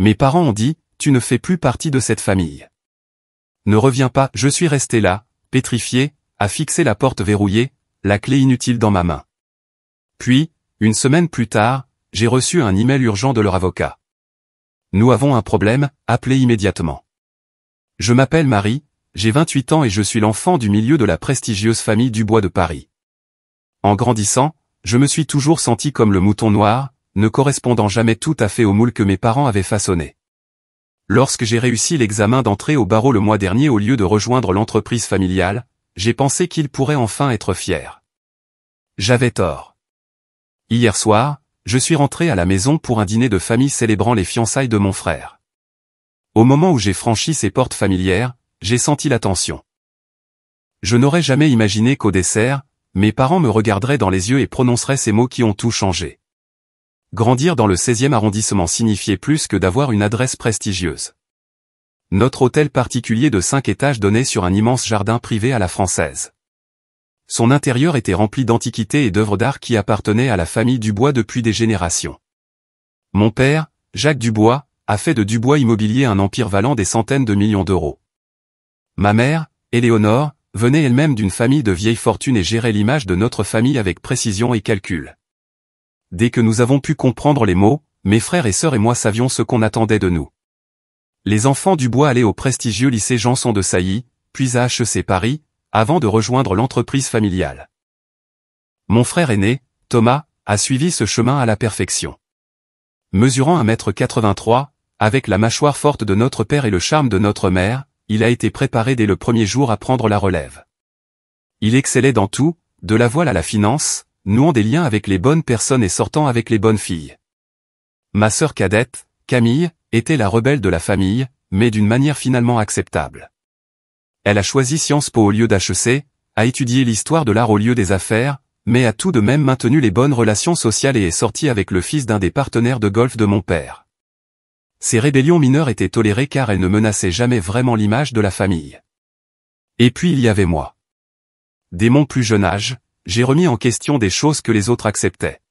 Mes parents ont dit, tu ne fais plus partie de cette famille. Ne reviens pas, je suis resté là, pétrifié, à fixer la porte verrouillée, la clé inutile dans ma main. Puis, une semaine plus tard, j'ai reçu un email urgent de leur avocat. Nous avons un problème, appelez immédiatement. Je m'appelle Marie, j'ai 28 ans et je suis l'enfant du milieu de la prestigieuse famille Dubois de Paris. En grandissant, je me suis toujours senti comme le mouton noir, ne correspondant jamais tout à fait au moule que mes parents avaient façonné. Lorsque j'ai réussi l'examen d'entrée au barreau le mois dernier au lieu de rejoindre l'entreprise familiale, j'ai pensé qu'ils pourraient enfin être fiers. J'avais tort. Hier soir, je suis rentré à la maison pour un dîner de famille célébrant les fiançailles de mon frère. Au moment où j'ai franchi ces portes familières, j'ai senti la tension. Je n'aurais jamais imaginé qu'au dessert, mes parents me regarderaient dans les yeux et prononceraient ces mots qui ont tout changé. Grandir dans le 16e arrondissement signifiait plus que d'avoir une adresse prestigieuse. Notre hôtel particulier de 5 étages donnait sur un immense jardin privé à la française. Son intérieur était rempli d'antiquités et d'œuvres d'art qui appartenaient à la famille Dubois depuis des générations. Mon père, Jacques Dubois, a fait de Dubois Immobilier un empire valant des centaines de millions d'euros. Ma mère, Éléonore, venait elle-même d'une famille de vieille fortune et gérait l'image de notre famille avec précision et calcul. Dès que nous avons pu comprendre les mots, mes frères et sœurs et moi savions ce qu'on attendait de nous. Les enfants Dubois allaient au prestigieux lycée Janson de Sailly, puis à HEC Paris, avant de rejoindre l'entreprise familiale. Mon frère aîné, Thomas, a suivi ce chemin à la perfection. Mesurant 1,83 m, avec la mâchoire forte de notre père et le charme de notre mère, il a été préparé dès le premier jour à prendre la relève. Il excellait dans tout, de la voile à la finance, nouant des liens avec les bonnes personnes et sortant avec les bonnes filles. Ma sœur cadette, Camille, était la rebelle de la famille, mais d'une manière finalement acceptable. Elle a choisi Sciences Po au lieu d'HEC, a étudié l'histoire de l'art au lieu des affaires, mais a tout de même maintenu les bonnes relations sociales et est sortie avec le fils d'un des partenaires de golf de mon père. Ces rébellions mineures étaient tolérées car elles ne menaçaient jamais vraiment l'image de la famille. Et puis il y avait moi. Dès mon plus jeune âge, j'ai remis en question des choses que les autres acceptaient.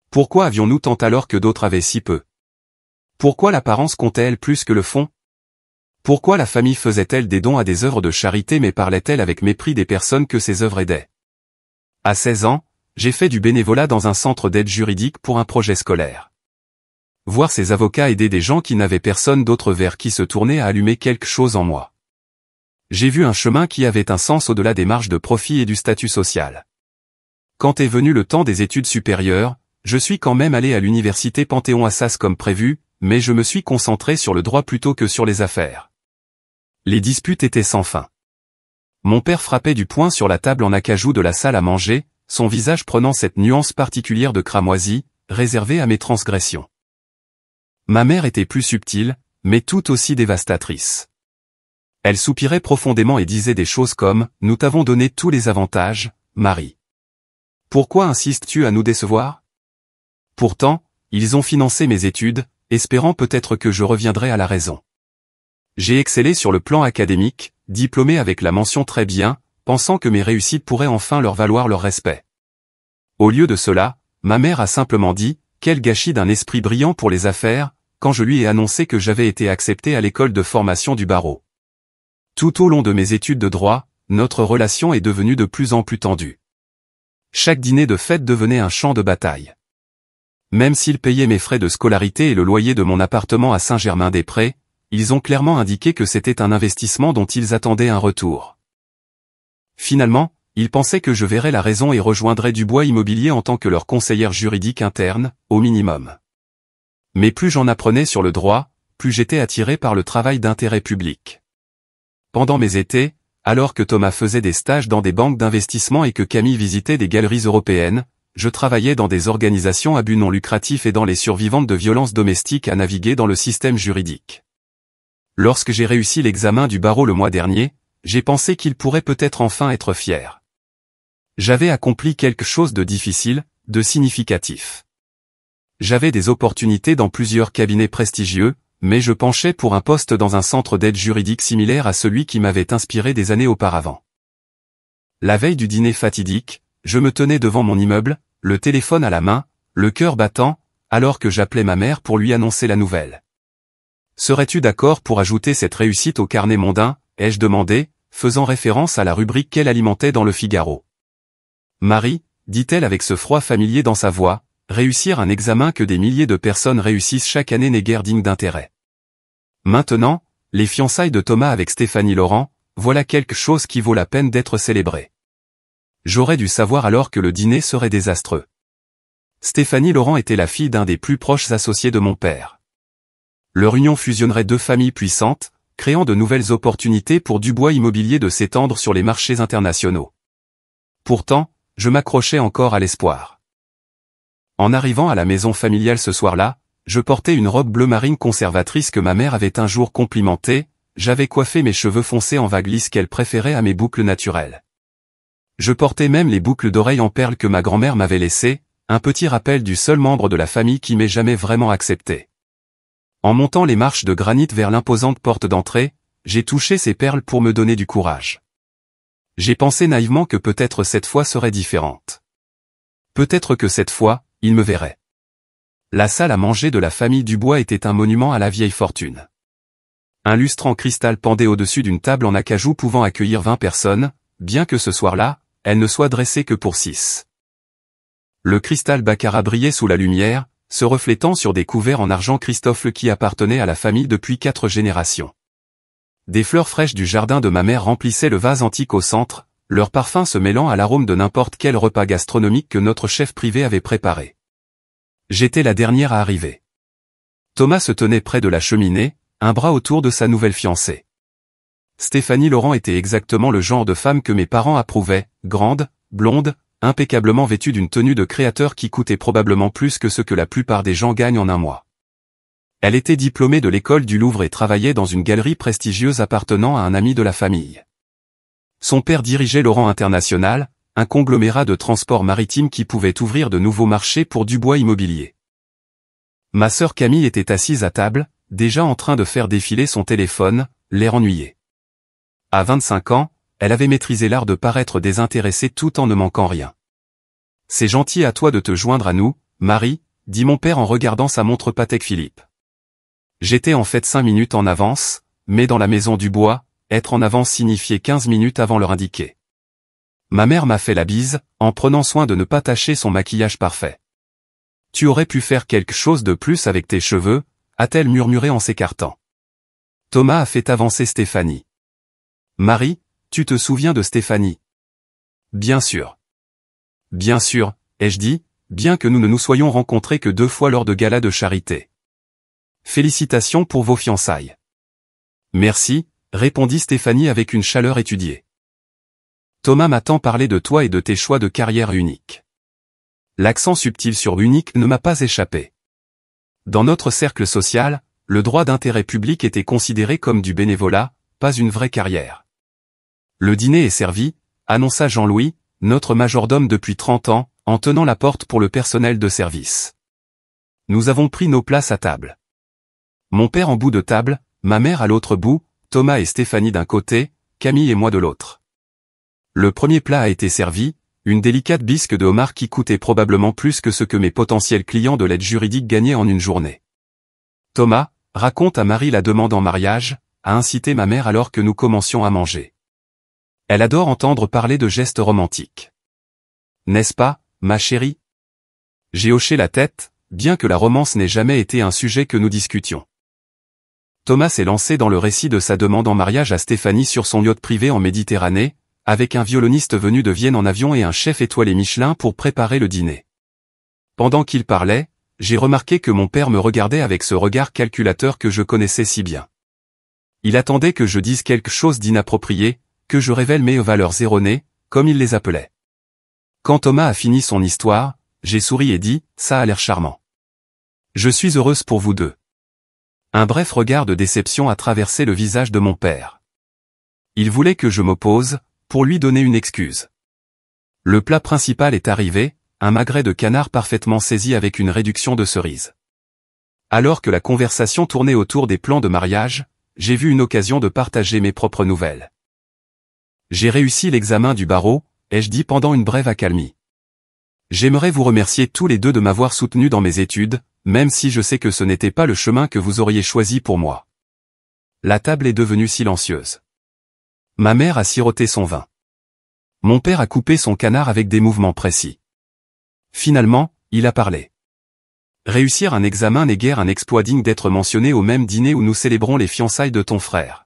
Pourquoi avions-nous tant alors que d'autres avaient si peu? Pourquoi l'apparence comptait-elle plus que le fond? Pourquoi la famille faisait-elle des dons à des œuvres de charité mais parlait-elle avec mépris des personnes que ces œuvres aidaient? À 16 ans, j'ai fait du bénévolat dans un centre d'aide juridique pour un projet scolaire. Voir ces avocats aider des gens qui n'avaient personne d'autre vers qui se tourner a allumé quelque chose en moi. J'ai vu un chemin qui avait un sens au-delà des marges de profit et du statut social. Quand est venu le temps des études supérieures, je suis quand même allé à l'université Panthéon-Assas comme prévu, mais je me suis concentré sur le droit plutôt que sur les affaires. Les disputes étaient sans fin. Mon père frappait du poing sur la table en acajou de la salle à manger, son visage prenant cette nuance particulière de cramoisie, réservée à mes transgressions. Ma mère était plus subtile, mais tout aussi dévastatrice. Elle soupirait profondément et disait des choses comme « Nous t'avons donné tous les avantages, Marie. Pourquoi insistes-tu à nous décevoir ? Pourtant, ils ont financé mes études, espérant peut-être que je reviendrai à la raison. J'ai excellé sur le plan académique, diplômé avec la mention très bien, pensant que mes réussites pourraient enfin leur valoir leur respect. Au lieu de cela, ma mère a simplement dit « Quel gâchis d'un esprit brillant pour les affaires » quand je lui ai annoncé que j'avais été accepté à l'école de formation du barreau. Tout au long de mes études de droit, notre relation est devenue de plus en plus tendue. Chaque dîner de fête devenait un champ de bataille. Même s'ils payaient mes frais de scolarité et le loyer de mon appartement à Saint-Germain-des-Prés, ils ont clairement indiqué que c'était un investissement dont ils attendaient un retour. Finalement, ils pensaient que je verrais la raison et rejoindrais Dubois Immobilier en tant que leur conseillère juridique interne, au minimum. Mais plus j'en apprenais sur le droit, plus j'étais attiré par le travail d'intérêt public. Pendant mes étés, alors que Thomas faisait des stages dans des banques d'investissement et que Camille visitait des galeries européennes, je travaillais dans des organisations à but non lucratif aidant les survivantes de violences domestiques à naviguer dans le système juridique. Lorsque j'ai réussi l'examen du barreau le mois dernier, j'ai pensé qu'il pourrait peut-être enfin être fier. J'avais accompli quelque chose de difficile, de significatif. J'avais des opportunités dans plusieurs cabinets prestigieux, mais je penchais pour un poste dans un centre d'aide juridique similaire à celui qui m'avait inspiré des années auparavant. La veille du dîner fatidique, je me tenais devant mon immeuble, le téléphone à la main, le cœur battant, alors que j'appelais ma mère pour lui annoncer la nouvelle. Serais-tu d'accord pour ajouter cette réussite au carnet mondain, ai-je demandé, faisant référence à la rubrique qu'elle alimentait dans le Figaro. Marie, dit-elle avec ce froid familier dans sa voix, réussir un examen que des milliers de personnes réussissent chaque année n'est guère digne d'intérêt. Maintenant, les fiançailles de Thomas avec Stéphanie Laurent, voilà quelque chose qui vaut la peine d'être célébré. J'aurais dû savoir alors que le dîner serait désastreux. Stéphanie Laurent était la fille d'un des plus proches associés de mon père. Leur union fusionnerait deux familles puissantes, créant de nouvelles opportunités pour Dubois Immobilier de s'étendre sur les marchés internationaux. Pourtant, je m'accrochais encore à l'espoir. En arrivant à la maison familiale ce soir-là, je portais une robe bleu marine conservatrice que ma mère avait un jour complimentée, j'avais coiffé mes cheveux foncés en vague lisse qu'elle préférait à mes boucles naturelles. Je portais même les boucles d'oreilles en perles que ma grand-mère m'avait laissées, un petit rappel du seul membre de la famille qui m'ait jamais vraiment accepté. En montant les marches de granit vers l'imposante porte d'entrée, j'ai touché ces perles pour me donner du courage. J'ai pensé naïvement que peut-être cette fois serait différente. Peut-être que cette fois, il me verrait. La salle à manger de la famille Dubois était un monument à la vieille fortune. Un lustre en cristal pendait au-dessus d'une table en acajou pouvant accueillir 20 personnes, bien que ce soir-là, elle ne soit dressée que pour 6. Le cristal baccarat brillait sous la lumière, se reflétant sur des couverts en argent Christophe qui appartenait à la famille depuis 4 générations. Des fleurs fraîches du jardin de ma mère remplissaient le vase antique au centre, leur parfum se mêlant à l'arôme de n'importe quel repas gastronomique que notre chef privé avait préparé. J'étais la dernière à arriver. Thomas se tenait près de la cheminée, un bras autour de sa nouvelle fiancée. Stéphanie Laurent était exactement le genre de femme que mes parents approuvaient, grande, blonde, impeccablement vêtue d'une tenue de créateur qui coûtait probablement plus que ce que la plupart des gens gagnent en un mois. Elle était diplômée de l'école du Louvre et travaillait dans une galerie prestigieuse appartenant à un ami de la famille. Son père dirigeait Laurent International, un conglomérat de transport maritime qui pouvait ouvrir de nouveaux marchés pour Dubois Immobilier. Ma sœur Camille était assise à table, déjà en train de faire défiler son téléphone, l'air ennuyé. À 25 ans, elle avait maîtrisé l'art de paraître désintéressée tout en ne manquant rien. « C'est gentil à toi de te joindre à nous, Marie, » dit mon père en regardant sa montre Patek Philippe. J'étais en fait 5 minutes en avance, mais dans la maison Dubois, être en avance signifiait 15 minutes avant l'heure indiquée. Ma mère m'a fait la bise, en prenant soin de ne pas tacher son maquillage parfait. « Tu aurais pu faire quelque chose de plus avec tes cheveux » a-t-elle murmuré en s'écartant. Thomas a fait avancer Stéphanie. « Marie, tu te souviens de Stéphanie ?»« Bien sûr. »« Bien sûr, ai-je dit, bien que nous ne nous soyons rencontrés que 2 fois lors de galas de charité. Félicitations pour vos fiançailles. »« Merci, » répondit Stéphanie avec une chaleur étudiée. Thomas m'a tant parlé de toi et de tes choix de carrière uniques. L'accent subtil sur unique ne m'a pas échappé. Dans notre cercle social, le droit d'intérêt public était considéré comme du bénévolat, pas une vraie carrière. Le dîner est servi, annonça Jean-Louis, notre majordome depuis 30 ans, en tenant la porte pour le personnel de service. Nous avons pris nos places à table. Mon père en bout de table, ma mère à l'autre bout, Thomas et Stéphanie d'un côté, Camille et moi de l'autre. Le premier plat a été servi, une délicate bisque de homard qui coûtait probablement plus que ce que mes potentiels clients de l'aide juridique gagnaient en une journée. Thomas, raconte à Marie la demande en mariage, a incité ma mère alors que nous commencions à manger. Elle adore entendre parler de gestes romantiques. N'est-ce pas, ma chérie? J'ai hoché la tête, bien que la romance n'ait jamais été un sujet que nous discutions. Thomas s'est lancé dans le récit de sa demande en mariage à Stéphanie sur son yacht privé en Méditerranée, avec un violoniste venu de Vienne en avion et un chef étoilé Michelin pour préparer le dîner. Pendant qu'il parlait, j'ai remarqué que mon père me regardait avec ce regard calculateur que je connaissais si bien. Il attendait que je dise quelque chose d'inapproprié, que je révèle mes valeurs erronées, comme il les appelait. Quand Thomas a fini son histoire, j'ai souri et dit, ça a l'air charmant. Je suis heureuse pour vous deux. Un bref regard de déception a traversé le visage de mon père. Il voulait que je m'oppose, pour lui donner une excuse. Le plat principal est arrivé, un magret de canard parfaitement saisi avec une réduction de cerises. Alors que la conversation tournait autour des plans de mariage, j'ai vu une occasion de partager mes propres nouvelles. J'ai réussi l'examen du barreau, ai-je dit pendant une brève accalmie. J'aimerais vous remercier tous les deux de m'avoir soutenu dans mes études, même si je sais que ce n'était pas le chemin que vous auriez choisi pour moi. La table est devenue silencieuse. Ma mère a siroté son vin. Mon père a coupé son canard avec des mouvements précis. Finalement, il a parlé. Réussir un examen n'est guère un exploit digne d'être mentionné au même dîner où nous célébrons les fiançailles de ton frère.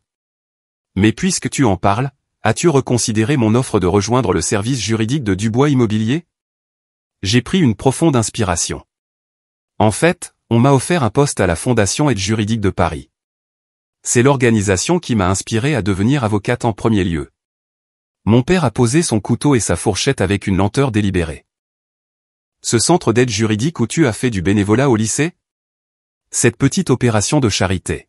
Mais puisque tu en parles, as-tu reconsidéré mon offre de rejoindre le service juridique de Dubois Immobilier? J'ai pris une profonde inspiration. En fait, on m'a offert un poste à la Fondation Aide Juridique de Paris. C'est l'organisation qui m'a inspiré à devenir avocate en premier lieu. Mon père a posé son couteau et sa fourchette avec une lenteur délibérée. Ce centre d'aide juridique où tu as fait du bénévolat au lycée? Cette petite opération de charité.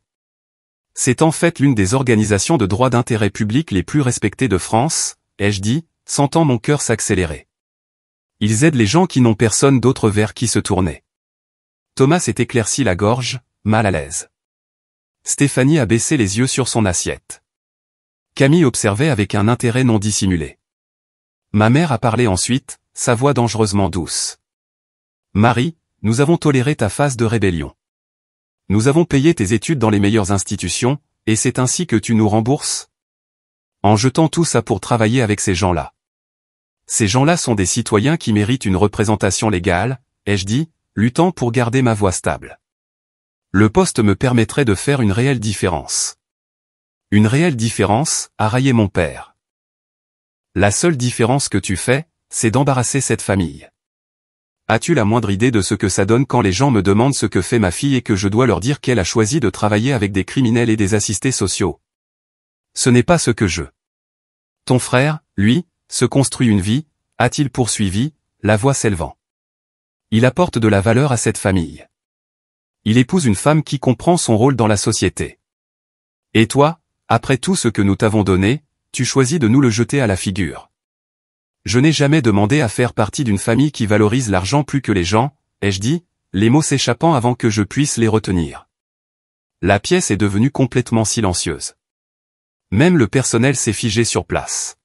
C'est en fait l'une des organisations de droit d'intérêt public les plus respectées de France, ai-je dit, sentant mon cœur s'accélérer. Ils aident les gens qui n'ont personne d'autre vers qui se tourner. Thomas s'est éclairci la gorge, mal à l'aise. Stéphanie a baissé les yeux sur son assiette. Camille observait avec un intérêt non dissimulé. Ma mère a parlé ensuite, sa voix dangereusement douce. Marie, nous avons toléré ta phase de rébellion. Nous avons payé tes études dans les meilleures institutions, et c'est ainsi que tu nous rembourses? En jetant tout ça pour travailler avec ces gens-là. Ces gens-là sont des citoyens qui méritent une représentation légale, ai-je dit, luttant pour garder ma voix stable. Le poste me permettrait de faire une réelle différence. Une réelle différence, a raillé mon père. La seule différence que tu fais, c'est d'embarrasser cette famille. As-tu la moindre idée de ce que ça donne quand les gens me demandent ce que fait ma fille et que je dois leur dire qu'elle a choisi de travailler avec des criminels et des assistés sociaux? Ce n'est pas ce que je. Ton frère, lui, se construit une vie, a-t-il poursuivi, la voix s'élevant. Il apporte de la valeur à cette famille. Il épouse une femme qui comprend son rôle dans la société. Et toi, après tout ce que nous t'avons donné, tu choisis de nous le jeter à la figure. Je n'ai jamais demandé à faire partie d'une famille qui valorise l'argent plus que les gens, ai-je dit, les mots s'échappant avant que je puisse les retenir. La pièce est devenue complètement silencieuse. Même le personnel s'est figé sur place.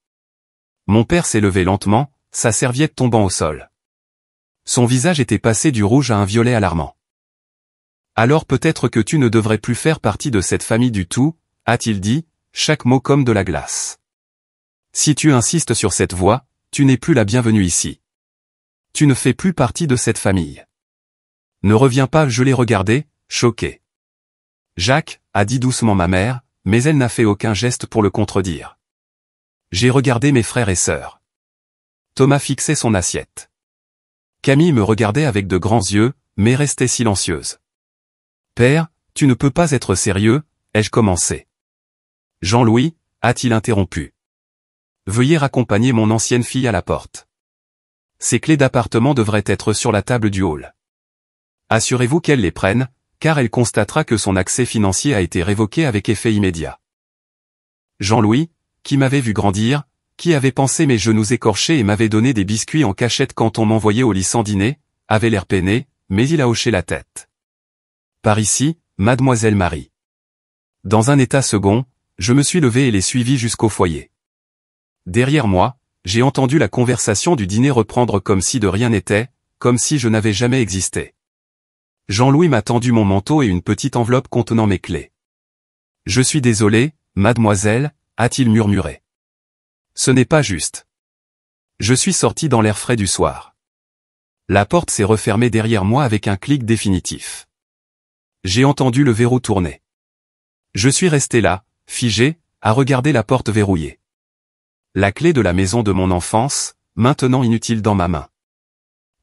Mon père s'est levé lentement, sa serviette tombant au sol. Son visage était passé du rouge à un violet alarmant. Alors peut-être que tu ne devrais plus faire partie de cette famille du tout, a-t-il dit, chaque mot comme de la glace. Si tu insistes sur cette voie, tu n'es plus la bienvenue ici. Tu ne fais plus partie de cette famille. Ne reviens pas, je l'ai regardé, choqué. Jacques, a dit doucement ma mère, mais elle n'a fait aucun geste pour le contredire. J'ai regardé mes frères et sœurs. Thomas fixait son assiette. Camille me regardait avec de grands yeux, mais restait silencieuse. Père, tu ne peux pas être sérieux, ai-je commencé. Jean-Louis, a-t-il interrompu. Veuillez raccompagner mon ancienne fille à la porte. Ses clés d'appartement devraient être sur la table du hall. Assurez-vous qu'elle les prenne, car elle constatera que son accès financier a été révoqué avec effet immédiat. Jean-Louis, qui m'avait vu grandir, qui avait pensé mes genoux écorchés et m'avait donné des biscuits en cachette quand on m'envoyait au lit sans dîner, avait l'air peiné, mais il a hoché la tête. Par ici, mademoiselle Marie. Dans un état second, je me suis levé et l'ai suivi jusqu'au foyer. Derrière moi, j'ai entendu la conversation du dîner reprendre comme si de rien n'était, comme si je n'avais jamais existé. Jean-Louis m'a tendu mon manteau et une petite enveloppe contenant mes clés. Je suis désolé, mademoiselle, a-t-il murmuré. Ce n'est pas juste. Je suis sorti dans l'air frais du soir. La porte s'est refermée derrière moi avec un clic définitif. J'ai entendu le verrou tourner. Je suis resté là, figé, à regarder la porte verrouillée. La clé de la maison de mon enfance, maintenant inutile dans ma main.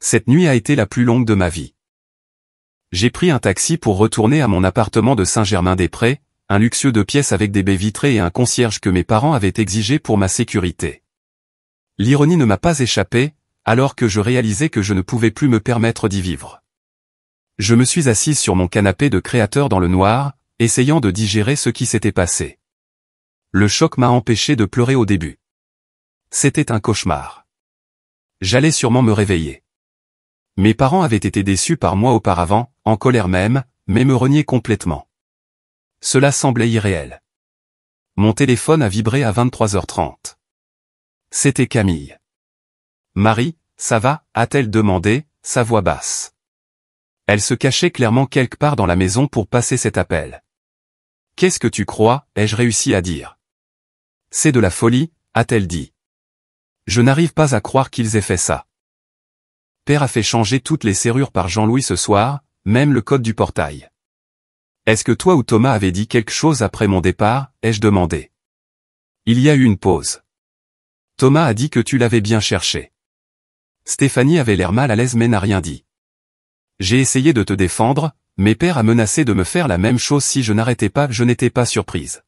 Cette nuit a été la plus longue de ma vie. J'ai pris un taxi pour retourner à mon appartement de Saint-Germain-des-Prés, un luxueux 2 pièces avec des baies vitrées et un concierge que mes parents avaient exigé pour ma sécurité. L'ironie ne m'a pas échappé, alors que je réalisais que je ne pouvais plus me permettre d'y vivre. Je me suis assise sur mon canapé de créateur dans le noir, essayant de digérer ce qui s'était passé. Le choc m'a empêché de pleurer au début. C'était un cauchemar. J'allais sûrement me réveiller. Mes parents avaient été déçus par moi auparavant, en colère même, mais me reniaient complètement. Cela semblait irréel. Mon téléphone a vibré à 23h30. C'était Camille. Marie, ça va, a-t-elle demandé, sa voix basse. Elle se cachait clairement quelque part dans la maison pour passer cet appel. Qu'est-ce que tu crois, ai-je réussi à dire. C'est de la folie, a-t-elle dit. Je n'arrive pas à croire qu'ils aient fait ça. Père a fait changer toutes les serrures par Jean-Louis ce soir, même le code du portail. Est-ce que toi ou Thomas avez dit quelque chose après mon départ, ai-je demandé. Il y a eu une pause. Thomas a dit que tu l'avais bien cherché. Stéphanie avait l'air mal à l'aise mais n'a rien dit. J'ai essayé de te défendre, mais Père a menacé de me faire la même chose si je n'arrêtais pas, je n'étais pas surprise.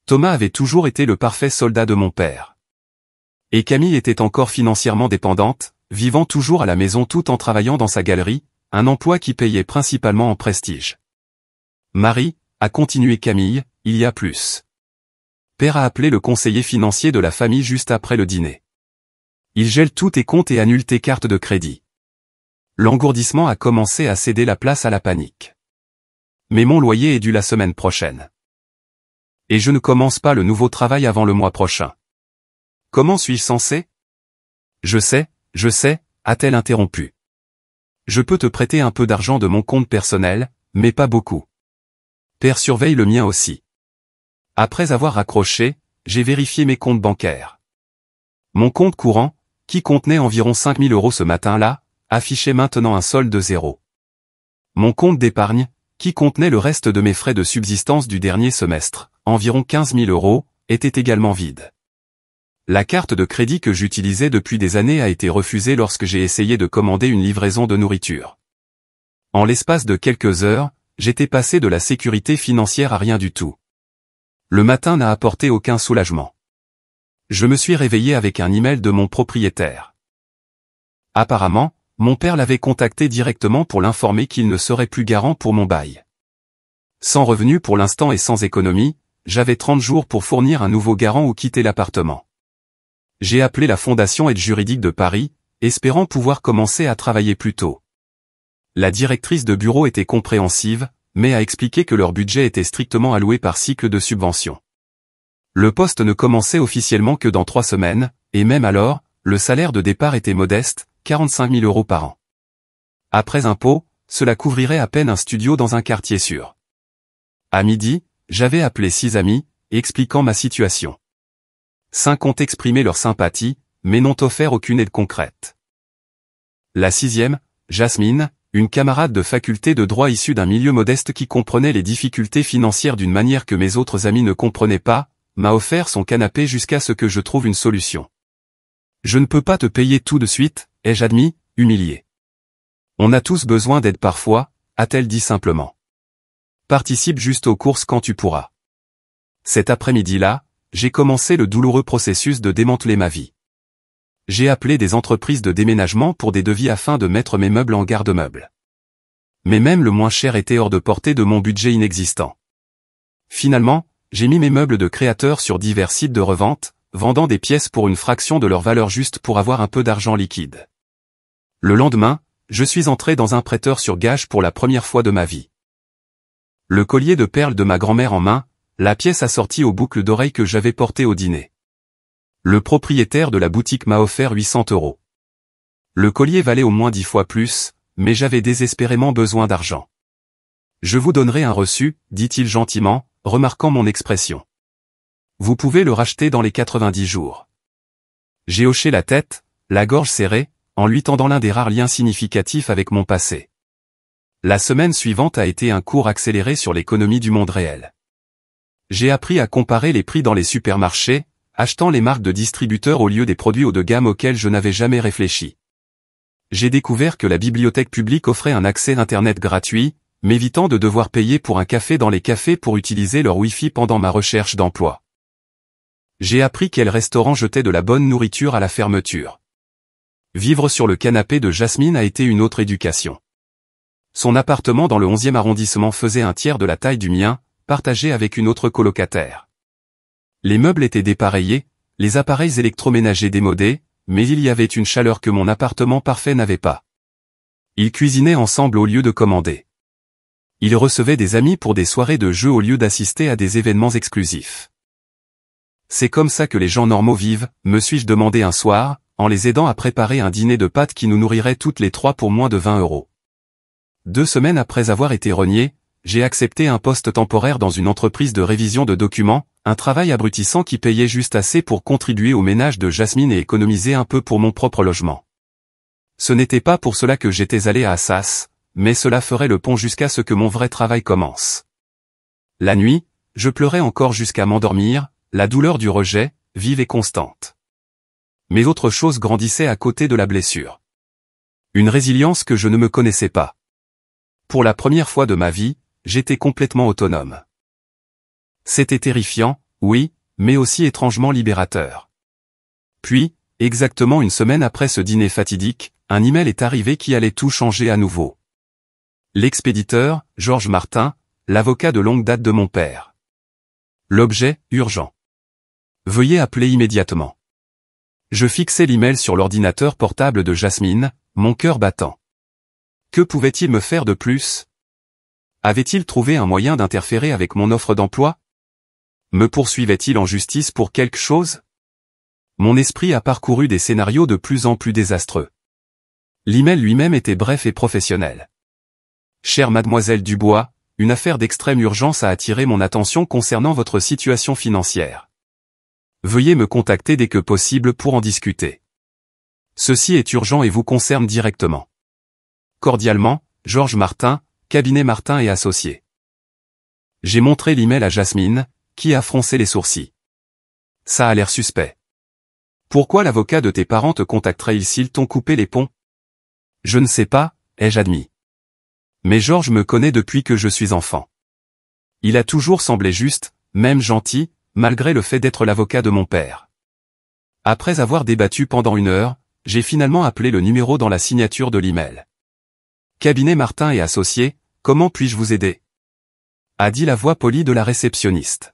Thomas avait toujours été le parfait soldat de mon père. Et Camille était encore financièrement dépendante, vivant toujours à la maison tout en travaillant dans sa galerie, un emploi qui payait principalement en prestige. Marie, a continué Camille, il y a plus. Père a appelé le conseiller financier de la famille juste après le dîner. Il gèle tous tes comptes et annule tes cartes de crédit. L'engourdissement a commencé à céder la place à la panique. Mais mon loyer est dû la semaine prochaine. Et je ne commence pas le nouveau travail avant le mois prochain. Comment suis-je censé? Je sais, a-t-elle interrompu. Je peux te prêter un peu d'argent de mon compte personnel, mais pas beaucoup. Père surveille le mien aussi. Après avoir raccroché, j'ai vérifié mes comptes bancaires. Mon compte courant, qui contenait environ 5 000 € ce matin-là, affichait maintenant un solde de 0. Mon compte d'épargne, qui contenait le reste de mes frais de subsistance du dernier semestre, environ 15 000 €, était également vide. La carte de crédit que j'utilisais depuis des années a été refusée lorsque j'ai essayé de commander une livraison de nourriture. En l'espace de quelques heures, j'étais passé de la sécurité financière à rien du tout. Le matin n'a apporté aucun soulagement. Je me suis réveillé avec un email de mon propriétaire. Apparemment, mon père l'avait contacté directement pour l'informer qu'il ne serait plus garant pour mon bail. Sans revenu pour l'instant et sans économie, j'avais 30 jours pour fournir un nouveau garant ou quitter l'appartement. J'ai appelé la Fondation Aide Juridique de Paris, espérant pouvoir commencer à travailler plus tôt. La directrice de bureau était compréhensive, mais a expliqué que leur budget était strictement alloué par cycle de subvention. Le poste ne commençait officiellement que dans 3 semaines, et même alors, le salaire de départ était modeste, 45 000 € par an. Après impôts, cela couvrirait à peine un studio dans un quartier sûr. À midi, j'avais appelé 6 amis, expliquant ma situation. 5 ont exprimé leur sympathie, mais n'ont offert aucune aide concrète. La 6e, Jasmine, une camarade de faculté de droit issue d'un milieu modeste qui comprenait les difficultés financières d'une manière que mes autres amis ne comprenaient pas, m'a offert son canapé jusqu'à ce que je trouve une solution. Je ne peux pas te payer tout de suite, ai-je admis, humilié. On a tous besoin d'aide parfois, a-t-elle dit simplement. Participe juste aux courses quand tu pourras. Cet après-midi-là, j'ai commencé le douloureux processus de démanteler ma vie. J'ai appelé des entreprises de déménagement pour des devis afin de mettre mes meubles en garde-meubles. Mais même le moins cher était hors de portée de mon budget inexistant. Finalement, j'ai mis mes meubles de créateurs sur divers sites de revente, vendant des pièces pour une fraction de leur valeur juste pour avoir un peu d'argent liquide. Le lendemain, je suis entré dans un prêteur sur gage pour la première fois de ma vie. Le collier de perles de ma grand-mère en main, la pièce assortie aux boucles d'oreilles que j'avais portées au dîner. Le propriétaire de la boutique m'a offert 800 €. Le collier valait au moins 10 fois plus, mais j'avais désespérément besoin d'argent. Je vous donnerai un reçu, dit-il gentiment, remarquant mon expression. Vous pouvez le racheter dans les 90 jours. J'ai hoché la tête, la gorge serrée, en lui tendant l'un des rares liens significatifs avec mon passé. La semaine suivante a été un cours accéléré sur l'économie du monde réel. J'ai appris à comparer les prix dans les supermarchés, achetant les marques de distributeurs au lieu des produits haut de gamme auxquels je n'avais jamais réfléchi. J'ai découvert que la bibliothèque publique offrait un accès Internet gratuit, m'évitant de devoir payer pour un café dans les cafés pour utiliser leur Wi-Fi pendant ma recherche d'emploi. J'ai appris quel restaurant jetait de la bonne nourriture à la fermeture. Vivre sur le canapé de Jasmine a été une autre éducation. Son appartement dans le 11e arrondissement faisait un tiers de la taille du mien, partagé avec une autre colocataire. Les meubles étaient dépareillés, les appareils électroménagers démodés, mais il y avait une chaleur que mon appartement parfait n'avait pas. Ils cuisinaient ensemble au lieu de commander. Ils recevaient des amis pour des soirées de jeux au lieu d'assister à des événements exclusifs. C'est comme ça que les gens normaux vivent, me suis-je demandé un soir, en les aidant à préparer un dîner de pâtes qui nous nourrirait toutes les 3 pour moins de 20 €. 2 semaines après avoir été renié, j'ai accepté un poste temporaire dans une entreprise de révision de documents, un travail abrutissant qui payait juste assez pour contribuer au ménage de Jasmine et économiser un peu pour mon propre logement. Ce n'était pas pour cela que j'étais allé à Assas, mais cela ferait le pont jusqu'à ce que mon vrai travail commence. La nuit, je pleurais encore jusqu'à m'endormir, la douleur du rejet, vive et constante. Mais autre chose grandissait à côté de la blessure. Une résilience que je ne me connaissais pas. Pour la première fois de ma vie, j'étais complètement autonome. C'était terrifiant, oui, mais aussi étrangement libérateur. Puis, exactement une semaine après ce dîner fatidique, un email est arrivé qui allait tout changer à nouveau. L'expéditeur, Georges Martin, l'avocat de longue date de mon père. L'objet, urgent. Veuillez appeler immédiatement. Je fixai l'email sur l'ordinateur portable de Jasmine, mon cœur battant. Que pouvait-il me faire de plus? Avait-il trouvé un moyen d'interférer avec mon offre d'emploi? Me poursuivait-il en justice pour quelque chose? Mon esprit a parcouru des scénarios de plus en plus désastreux. L'email lui-même était bref et professionnel. Chère mademoiselle Dubois, une affaire d'extrême urgence a attiré mon attention concernant votre situation financière. Veuillez me contacter dès que possible pour en discuter. Ceci est urgent et vous concerne directement. Cordialement, Georges Martin, cabinet Martin et Associés. J'ai montré l'email à Jasmine, qui a froncé les sourcils. Ça a l'air suspect. Pourquoi l'avocat de tes parents te contacterait-il s'ils t'ont coupé les ponts? Je ne sais pas, ai-je admis. Mais Georges me connaît depuis que je suis enfant. Il a toujours semblé juste, même gentil, malgré le fait d'être l'avocat de mon père. Après avoir débattu pendant 1 heure, j'ai finalement appelé le numéro dans la signature de l'email. Cabinet Martin et Associés, comment puis-je vous aider? A dit la voix polie de la réceptionniste.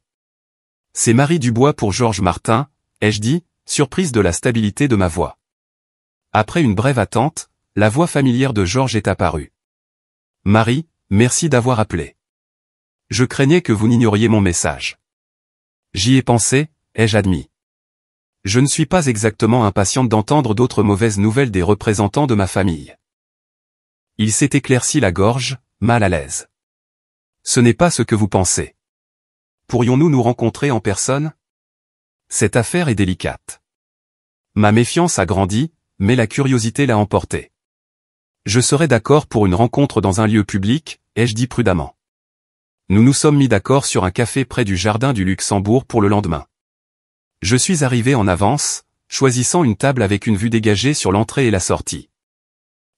C'est Marie Dubois pour Georges Martin, ai-je dit, surprise de la stabilité de ma voix. Après une brève attente, la voix familière de Georges est apparue. Marie, merci d'avoir appelé. Je craignais que vous n'ignoriez mon message. J'y ai pensé, ai-je admis. Je ne suis pas exactement impatiente d'entendre d'autres mauvaises nouvelles des représentants de ma famille. Il s'est éclairci la gorge, mal à l'aise. Ce n'est pas ce que vous pensez. Pourrions-nous nous rencontrer en personne? Cette affaire est délicate. Ma méfiance a grandi, mais la curiosité l'a emporté. Je serais d'accord pour une rencontre dans un lieu public, ai-je dit prudemment. Nous nous sommes mis d'accord sur un café près du jardin du Luxembourg pour le lendemain. Je suis arrivé en avance, choisissant une table avec une vue dégagée sur l'entrée et la sortie.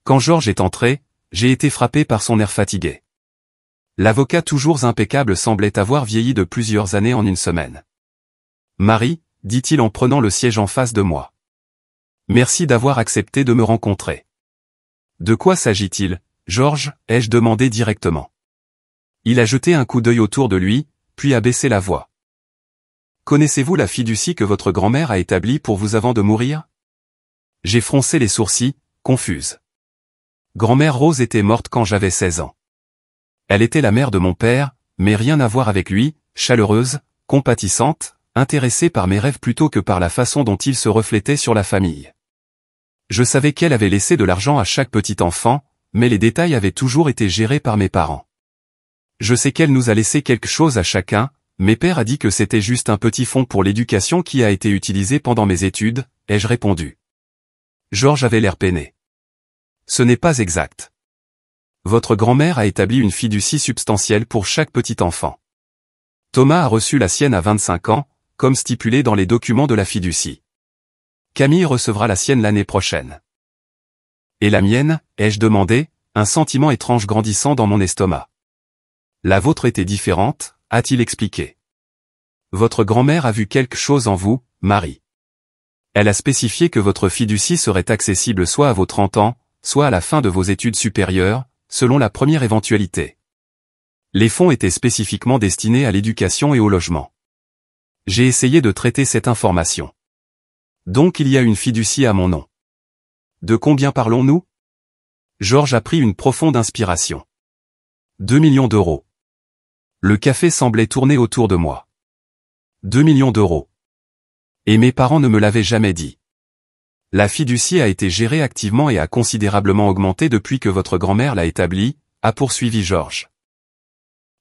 Quand Georges est entré, j'ai été frappé par son air fatigué. L'avocat toujours impeccable semblait avoir vieilli de plusieurs années en 1 semaine. Marie, dit-il en prenant le siège en face de moi. Merci d'avoir accepté de me rencontrer. De quoi s'agit-il, Georges, ai-je demandé directement. Il a jeté un coup d'œil autour de lui, puis a baissé la voix. Connaissez-vous la fiducie que votre grand-mère a établie pour vous avant de mourir? J'ai froncé les sourcils, confuse. Grand-mère Rose était morte quand j'avais 16 ans. Elle était la mère de mon père, mais rien à voir avec lui, chaleureuse, compatissante, intéressée par mes rêves plutôt que par la façon dont ils se reflétaient sur la famille. Je savais qu'elle avait laissé de l'argent à chaque petit enfant, mais les détails avaient toujours été gérés par mes parents. Je sais qu'elle nous a laissé quelque chose à chacun, mais père a dit que c'était juste un petit fonds pour l'éducation qui a été utilisé pendant mes études, ai-je répondu. Georges avait l'air peiné. Ce n'est pas exact. Votre grand-mère a établi une fiducie substantielle pour chaque petit enfant. Thomas a reçu la sienne à 25 ans, comme stipulé dans les documents de la fiducie. Camille recevra la sienne l'année prochaine. Et la mienne, ai-je demandé, un sentiment étrange grandissant dans mon estomac. La vôtre était différente, a-t-il expliqué. Votre grand-mère a vu quelque chose en vous, Marie. Elle a spécifié que votre fiducie serait accessible soit à vos 30 ans, soit à la fin de vos études supérieures, selon la première éventualité. Les fonds étaient spécifiquement destinés à l'éducation et au logement. J'ai essayé de traiter cette information. Donc il y a une fiducie à mon nom. De combien parlons-nous? Georges a pris une profonde inspiration. 2 millions d'euros. Le café semblait tourner autour de moi. 2 millions d'euros. Et mes parents ne me l'avaient jamais dit. La fiducie a été gérée activement et a considérablement augmenté depuis que votre grand-mère l'a établie, a poursuivi Georges.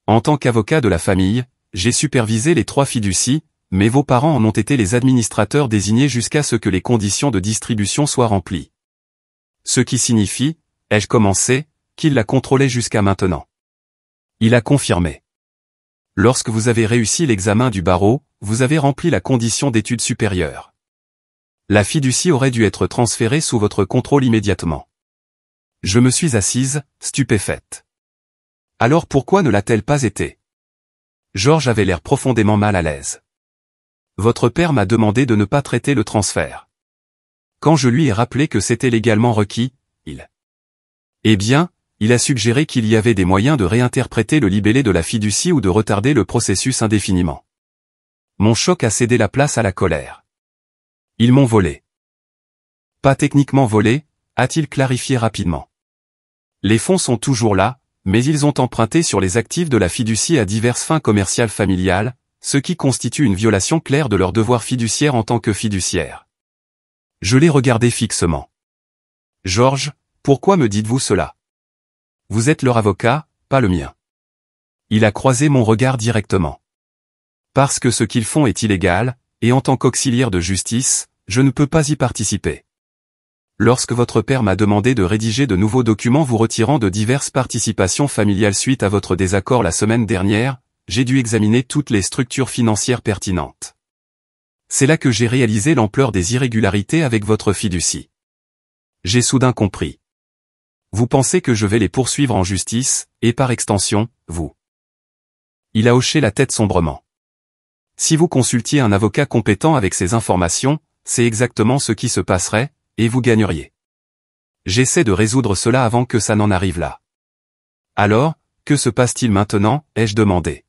En tant qu'avocat de la famille, j'ai supervisé les 3 fiducies, mais vos parents en ont été les administrateurs désignés jusqu'à ce que les conditions de distribution soient remplies. Ce qui signifie, ai-je commencé, qu'il la contrôlait jusqu'à maintenant. Il a confirmé. Lorsque vous avez réussi l'examen du barreau, vous avez rempli la condition d'études supérieures. La fiducie aurait dû être transférée sous votre contrôle immédiatement. Je me suis assise, stupéfaite. Alors pourquoi ne l'a-t-elle pas été? Georges avait l'air profondément mal à l'aise. Votre père m'a demandé de ne pas traiter le transfert. Quand je lui ai rappelé que c'était légalement requis, Eh bien, il a suggéré qu'il y avait des moyens de réinterpréter le libellé de la fiducie ou de retarder le processus indéfiniment. Mon choc a cédé la place à la colère. Ils m'ont volé. Pas techniquement volé, a-t-il clarifié rapidement. Les fonds sont toujours là, mais ils ont emprunté sur les actifs de la fiducie à diverses fins commerciales familiales, ce qui constitue une violation claire de leur devoir fiduciaire en tant que fiduciaire. Je l'ai regardé fixement. Georges, pourquoi me dites-vous cela? Vous êtes leur avocat, pas le mien. Il a croisé mon regard directement. Parce que ce qu'ils font est illégal, et en tant qu'auxiliaire de justice, je ne peux pas y participer. Lorsque votre père m'a demandé de rédiger de nouveaux documents vous retirant de diverses participations familiales suite à votre désaccord la semaine dernière, j'ai dû examiner toutes les structures financières pertinentes. C'est là que j'ai réalisé l'ampleur des irrégularités avec votre fiducie. J'ai soudain compris. Vous pensez que je vais les poursuivre en justice, et par extension, vous. Il a hoché la tête sombrement. Si vous consultiez un avocat compétent avec ces informations, c'est exactement ce qui se passerait, et vous gagneriez. J'essaie de résoudre cela avant que ça n'en arrive là. Alors, que se passe-t-il maintenant, ai-je demandé.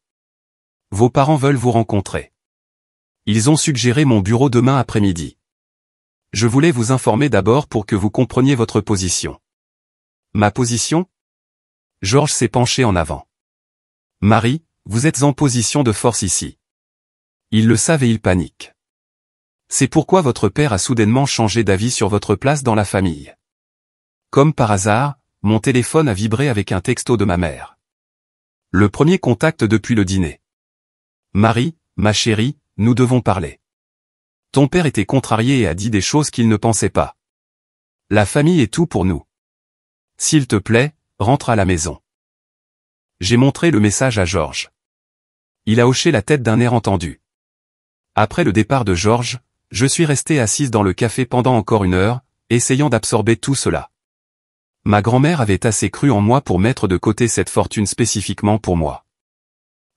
Vos parents veulent vous rencontrer. Ils ont suggéré mon bureau demain après-midi. Je voulais vous informer d'abord pour que vous compreniez votre position. Ma position? Georges s'est penché en avant. Marie, vous êtes en position de force ici. Ils le savent et ils paniquent. C'est pourquoi votre père a soudainement changé d'avis sur votre place dans la famille. Comme par hasard, mon téléphone a vibré avec un texto de ma mère. Le premier contact depuis le dîner. Marie, ma chérie, nous devons parler. Ton père était contrarié et a dit des choses qu'il ne pensait pas. La famille est tout pour nous. S'il te plaît, rentre à la maison. J'ai montré le message à Georges. Il a hoché la tête d'un air entendu. Après le départ de Georges, je suis restée assise dans le café pendant encore 1 heure, essayant d'absorber tout cela. Ma grand-mère avait assez cru en moi pour mettre de côté cette fortune spécifiquement pour moi.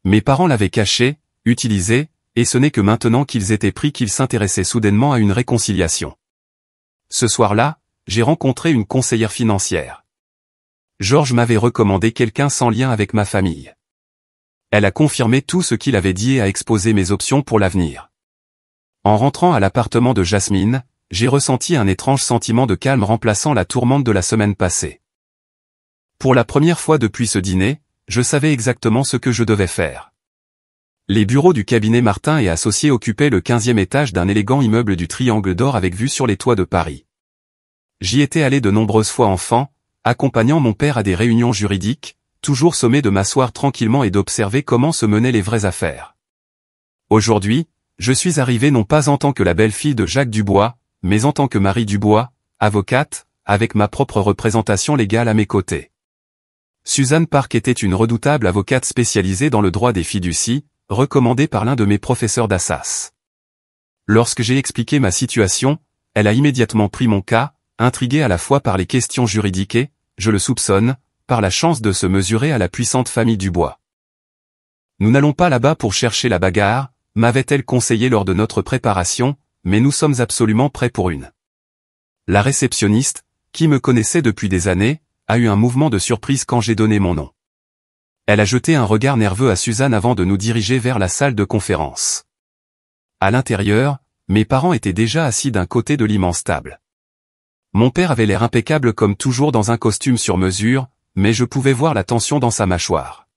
Mes parents l'avaient cachée, utilisée, et ce n'est que maintenant qu'ils étaient pris qu'ils s'intéressaient soudainement à une réconciliation. Ce soir-là, j'ai rencontré une conseillère financière. Georges m'avait recommandé quelqu'un sans lien avec ma famille. Elle a confirmé tout ce qu'il avait dit et a exposé mes options pour l'avenir. En rentrant à l'appartement de Jasmine, j'ai ressenti un étrange sentiment de calme remplaçant la tourmente de la semaine passée. Pour la première fois depuis ce dîner, je savais exactement ce que je devais faire. Les bureaux du cabinet Martin et Associés occupaient le 15e étage d'un élégant immeuble du Triangle d'Or avec vue sur les toits de Paris. J'y étais allé de nombreuses fois enfant, accompagnant mon père à des réunions juridiques, toujours sommé de m'asseoir tranquillement et d'observer comment se menaient les vraies affaires. Aujourd'hui, je suis arrivé non pas en tant que la belle-fille de Jacques Dubois, mais en tant que Marie Dubois, avocate, avec ma propre représentation légale à mes côtés. Suzanne Park était une redoutable avocate spécialisée dans le droit des fiducies, recommandée par l'un de mes professeurs d'Assas. Lorsque j'ai expliqué ma situation, elle a immédiatement pris mon cas, intriguée à la fois par les questions juridiques et, je le soupçonne, par la chance de se mesurer à la puissante famille Dubois. Nous n'allons pas là-bas pour chercher la bagarre, m'avait-elle conseillé lors de notre préparation, mais nous sommes absolument prêts pour une. La réceptionniste, qui me connaissait depuis des années, a eu un mouvement de surprise quand j'ai donné mon nom. Elle a jeté un regard nerveux à Suzanne avant de nous diriger vers la salle de conférence. À l'intérieur, mes parents étaient déjà assis d'un côté de l'immense table. Mon père avait l'air impeccable comme toujours dans un costume sur mesure, mais je pouvais voir la tension dans sa mâchoire.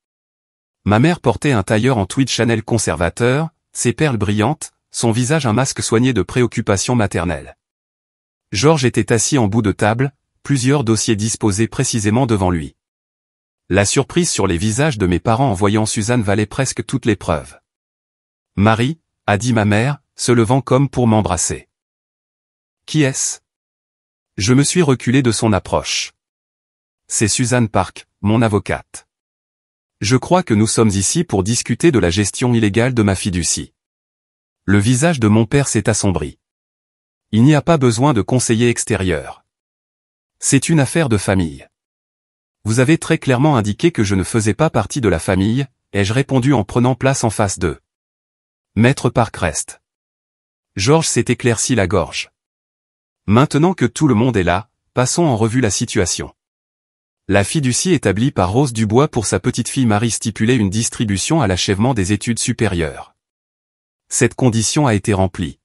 Ma mère portait un tailleur en tweed Chanel conservateur, ses perles brillantes, son visage un masque soigné de préoccupations maternelles. Georges était assis en bout de table, plusieurs dossiers disposés précisément devant lui. La surprise sur les visages de mes parents en voyant Suzanne valait presque toutes les preuves. « Marie » a dit ma mère, se levant comme pour m'embrasser. « Qui est-ce » Je me suis reculé de son approche. « C'est Suzanne Park, mon avocate. Je crois que nous sommes ici pour discuter de la gestion illégale de ma fiducie. » Le visage de mon père s'est assombri. Il n'y a pas besoin de conseiller extérieur. C'est une affaire de famille. Vous avez très clairement indiqué que je ne faisais pas partie de la famille, ai-je répondu en prenant place en face d'eux. Maître Parkrest. Georges s'est éclairci la gorge. Maintenant que tout le monde est là, passons en revue la situation. La fiducie établie par Rose Dubois pour sa petite-fille Marie stipulait une distribution à l'achèvement des études supérieures. Cette condition a été remplie.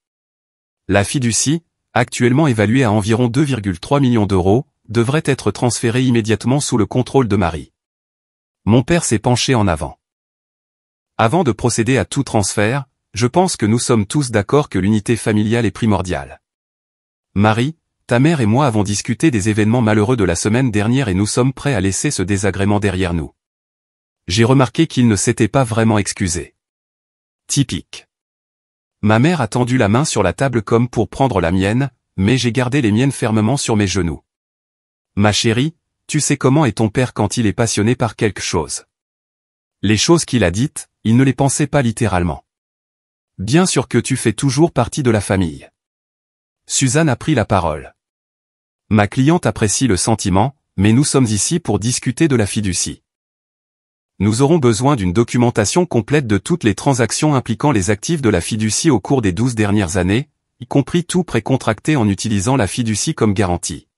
La fiducie, actuellement évaluée à environ 2,3 millions d'euros, devrait être transférée immédiatement sous le contrôle de Marie. Mon père s'est penché en avant. Avant de procéder à tout transfert, je pense que nous sommes tous d'accord que l'unité familiale est primordiale. Marie, ta mère et moi avons discuté des événements malheureux de la semaine dernière et nous sommes prêts à laisser ce désagrément derrière nous. J'ai remarqué qu'il ne s'était pas vraiment excusé. Typique. Ma mère a tendu la main sur la table comme pour prendre la mienne, mais j'ai gardé les miennes fermement sur mes genoux. Ma chérie, tu sais comment est ton père quand il est passionné par quelque chose. Les choses qu'il a dites, il ne les pensait pas littéralement. Bien sûr que tu fais toujours partie de la famille. Suzanne a pris la parole. Ma cliente apprécie le sentiment, mais nous sommes ici pour discuter de la fiducie. Nous aurons besoin d'une documentation complète de toutes les transactions impliquant les actifs de la fiducie au cours des 12 dernières années, y compris tout prêt contracté en utilisant la fiducie comme garantie.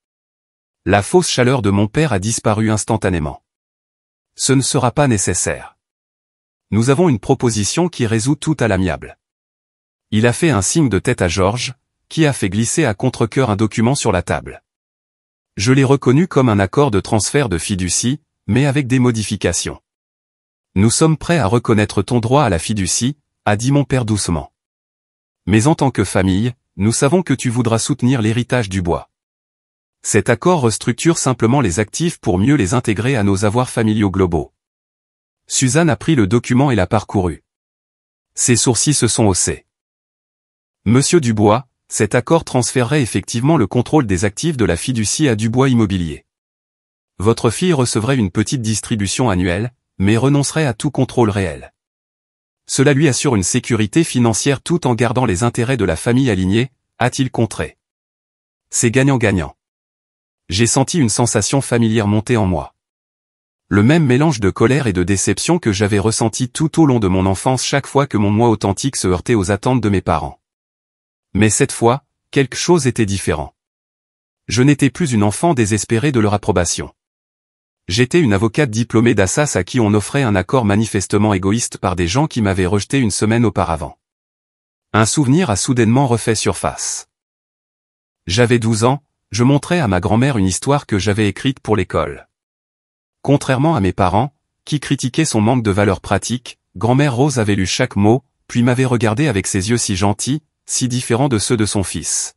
La fausse chaleur de mon père a disparu instantanément. Ce ne sera pas nécessaire. Nous avons une proposition qui résout tout à l'amiable. Il a fait un signe de tête à Georges, qui a fait glisser à contre-cœur un document sur la table. Je l'ai reconnu comme un accord de transfert de fiducie, mais avec des modifications. Nous sommes prêts à reconnaître ton droit à la fiducie, a dit mon père doucement. Mais en tant que famille, nous savons que tu voudras soutenir l'héritage Dubois. Cet accord restructure simplement les actifs pour mieux les intégrer à nos avoirs familiaux globaux. Suzanne a pris le document et l'a parcouru. Ses sourcils se sont haussés. Monsieur Dubois, cet accord transférerait effectivement le contrôle des actifs de la fiducie à Dubois Immobilier. Votre fille recevrait une petite distribution annuelle, mais renoncerait à tout contrôle réel. Cela lui assure une sécurité financière tout en gardant les intérêts de la famille alignés, a-t-il contré. C'est gagnant-gagnant. J'ai senti une sensation familière monter en moi. Le même mélange de colère et de déception que j'avais ressenti tout au long de mon enfance chaque fois que mon moi authentique se heurtait aux attentes de mes parents. Mais cette fois, quelque chose était différent. Je n'étais plus une enfant désespérée de leur approbation. J'étais une avocate diplômée d'Assas à qui on offrait un accord manifestement égoïste par des gens qui m'avaient rejeté une semaine auparavant. Un souvenir a soudainement refait surface. J'avais 12 ans, je montrais à ma grand-mère une histoire que j'avais écrite pour l'école. Contrairement à mes parents, qui critiquaient son manque de valeur pratique, grand-mère Rose avait lu chaque mot, puis m'avait regardé avec ses yeux si gentils, si différents de ceux de son fils.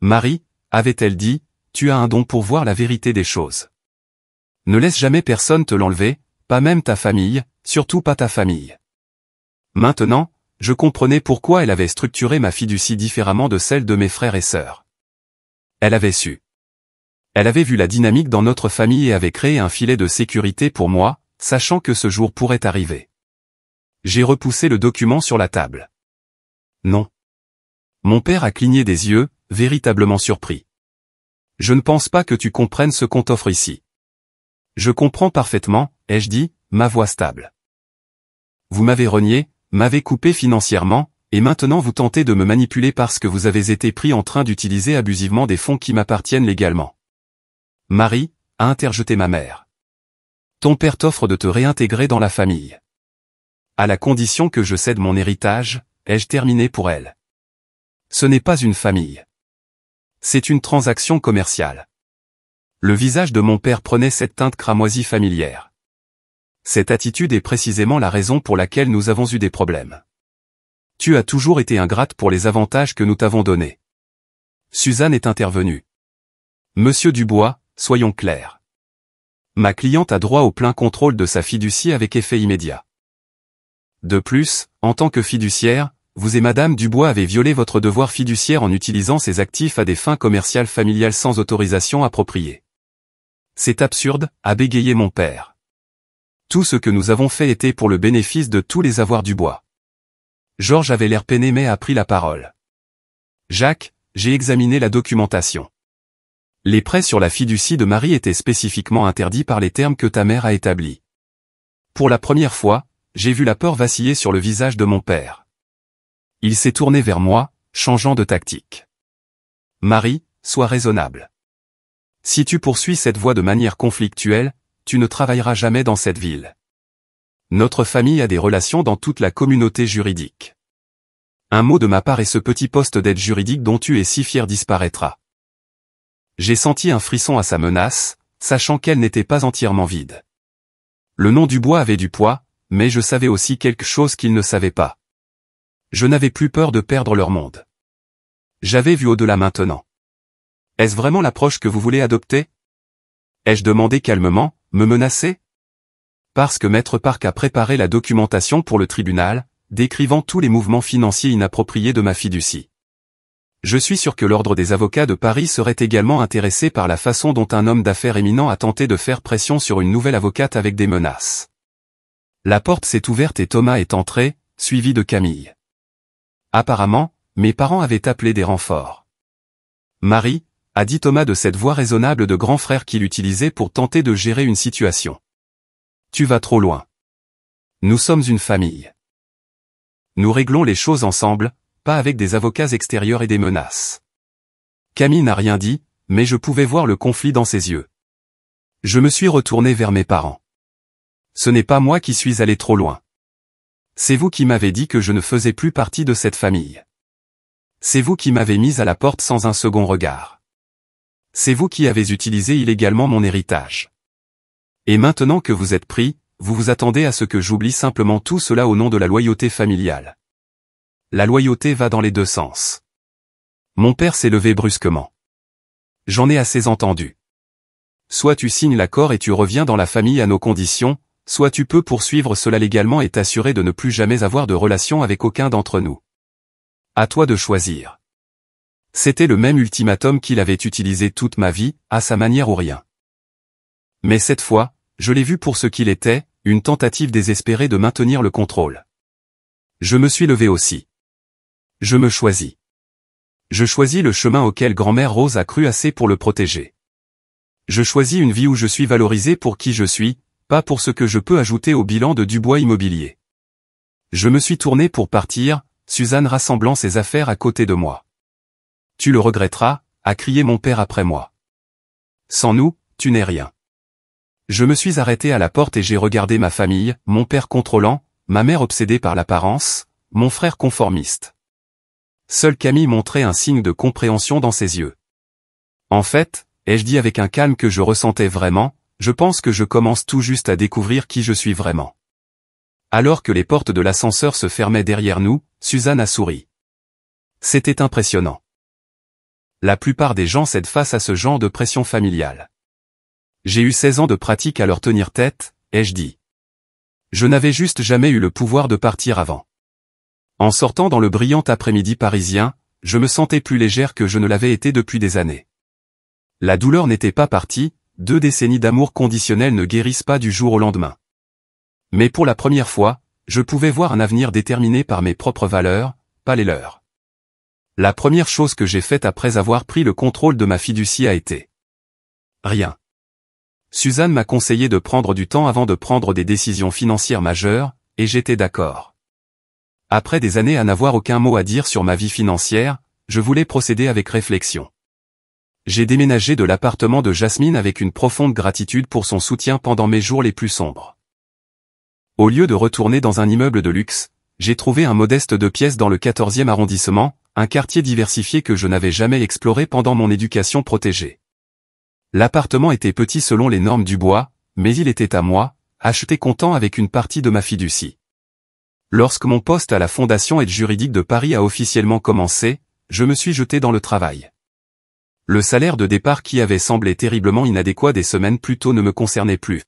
Marie, avait-elle dit, tu as un don pour voir la vérité des choses. Ne laisse jamais personne te l'enlever, pas même ta famille, surtout pas ta famille. Maintenant, je comprenais pourquoi elle avait structuré ma fiducie différemment de celle de mes frères et sœurs. Elle avait su. Elle avait vu la dynamique dans notre famille et avait créé un filet de sécurité pour moi, sachant que ce jour pourrait arriver. J'ai repoussé le document sur la table. Non. Mon père a cligné des yeux, véritablement surpris. Je ne pense pas que tu comprennes ce qu'on t'offre ici. Je comprends parfaitement, ai-je dit, ma voix stable. Vous m'avez renié, m'avez coupé financièrement, et maintenant vous tentez de me manipuler parce que vous avez été pris en train d'utiliser abusivement des fonds qui m'appartiennent légalement. Marie, a interjeté ma mère. Ton père t'offre de te réintégrer dans la famille. À la condition que je cède mon héritage, ai-je terminé pour elle. Ce n'est pas une famille. C'est une transaction commerciale. Le visage de mon père prenait cette teinte cramoisie familière. Cette attitude est précisément la raison pour laquelle nous avons eu des problèmes. Tu as toujours été ingrate pour les avantages que nous t'avons donnés. Suzanne est intervenue. Monsieur Dubois, soyons clairs. Ma cliente a droit au plein contrôle de sa fiducie avec effet immédiat. De plus, en tant que fiduciaire, vous et Madame Dubois avez violé votre devoir fiduciaire en utilisant ces actifs à des fins commerciales familiales sans autorisation appropriée. C'est absurde, a bégayé mon père. Tout ce que nous avons fait était pour le bénéfice de tous les avoirs Dubois. Georges avait l'air peiné mais a pris la parole. Jacques, j'ai examiné la documentation. Les prêts sur la fiducie de Marie étaient spécifiquement interdits par les termes que ta mère a établis. Pour la première fois, j'ai vu la peur vaciller sur le visage de mon père. Il s'est tourné vers moi, changeant de tactique. Marie, sois raisonnable. Si tu poursuis cette voie de manière conflictuelle, tu ne travailleras jamais dans cette ville. Notre famille a des relations dans toute la communauté juridique. Un mot de ma part et ce petit poste d'aide juridique dont tu es si fier disparaîtra. J'ai senti un frisson à sa menace, sachant qu'elle n'était pas entièrement vide. Le nom Dubois avait du poids, mais je savais aussi quelque chose qu'ils ne savaient pas. Je n'avais plus peur de perdre leur monde. J'avais vu au-delà maintenant. Est-ce vraiment l'approche que vous voulez adopter? Ai-je demandé calmement, me menacer? Parce que Maître Park a préparé la documentation pour le tribunal, décrivant tous les mouvements financiers inappropriés de ma fiducie. Je suis sûr que l'Ordre des avocats de Paris serait également intéressé par la façon dont un homme d'affaires éminent a tenté de faire pression sur une nouvelle avocate avec des menaces. La porte s'est ouverte et Thomas est entré, suivi de Camille. Apparemment, mes parents avaient appelé des renforts. Marie, a dit Thomas de cette voix raisonnable de grand frère qu'il utilisait pour tenter de gérer une situation. Tu vas trop loin. Nous sommes une famille. Nous réglons les choses ensemble, pas avec des avocats extérieurs et des menaces. Camille n'a rien dit, mais je pouvais voir le conflit dans ses yeux. Je me suis retourné vers mes parents. Ce n'est pas moi qui suis allé trop loin. C'est vous qui m'avez dit que je ne faisais plus partie de cette famille. C'est vous qui m'avez mise à la porte sans un second regard. C'est vous qui avez utilisé illégalement mon héritage. Et maintenant que vous êtes pris, vous vous attendez à ce que j'oublie simplement tout cela au nom de la loyauté familiale. La loyauté va dans les deux sens. Mon père s'est levé brusquement. J'en ai assez entendu. Soit tu signes l'accord et tu reviens dans la famille à nos conditions, soit tu peux poursuivre cela légalement et t'assurer de ne plus jamais avoir de relation avec aucun d'entre nous. À toi de choisir. C'était le même ultimatum qu'il avait utilisé toute ma vie, à sa manière ou rien. Mais cette fois, je l'ai vu pour ce qu'il était, une tentative désespérée de maintenir le contrôle. Je me suis levé aussi. Je me choisis. Je choisis le chemin auquel grand-mère Rose a cru assez pour le protéger. Je choisis une vie où je suis valorisé pour qui je suis, pas pour ce que je peux ajouter au bilan de Dubois Immobilier. Je me suis tourné pour partir, Suzanne rassemblant ses affaires à côté de moi. Tu le regretteras, a crié mon père après moi. Sans nous, tu n'es rien. Je me suis arrêté à la porte et j'ai regardé ma famille, mon père contrôlant, ma mère obsédée par l'apparence, mon frère conformiste. Seule Camille montrait un signe de compréhension dans ses yeux. En fait, ai-je dit avec un calme que je ressentais vraiment, je pense que je commence tout juste à découvrir qui je suis vraiment. Alors que les portes de l'ascenseur se fermaient derrière nous, Suzanne a souri. C'était impressionnant. La plupart des gens cèdent face à ce genre de pression familiale. J'ai eu 16 ans de pratique à leur tenir tête, ai-je dit. Je n'avais juste jamais eu le pouvoir de partir avant. En sortant dans le brillant après-midi parisien, je me sentais plus légère que je ne l'avais été depuis des années. La douleur n'était pas partie, 2 décennies d'amour conditionnel ne guérissent pas du jour au lendemain. Mais pour la première fois, je pouvais voir un avenir déterminé par mes propres valeurs, pas les leurs. La première chose que j'ai faite après avoir pris le contrôle de ma fiducie a été rien. Suzanne m'a conseillé de prendre du temps avant de prendre des décisions financières majeures, et j'étais d'accord. Après des années à n'avoir aucun mot à dire sur ma vie financière, je voulais procéder avec réflexion. J'ai déménagé de l'appartement de Jasmine avec une profonde gratitude pour son soutien pendant mes jours les plus sombres. Au lieu de retourner dans un immeuble de luxe, j'ai trouvé un modeste 2 pièces dans le 14e arrondissement, un quartier diversifié que je n'avais jamais exploré pendant mon éducation protégée. L'appartement était petit selon les normes du bois, mais il était à moi, acheté comptant avec une partie de ma fiducie. Lorsque mon poste à la Fondation Aide Juridique de Paris a officiellement commencé, je me suis jeté dans le travail. Le salaire de départ qui avait semblé terriblement inadéquat des semaines plus tôt ne me concernait plus.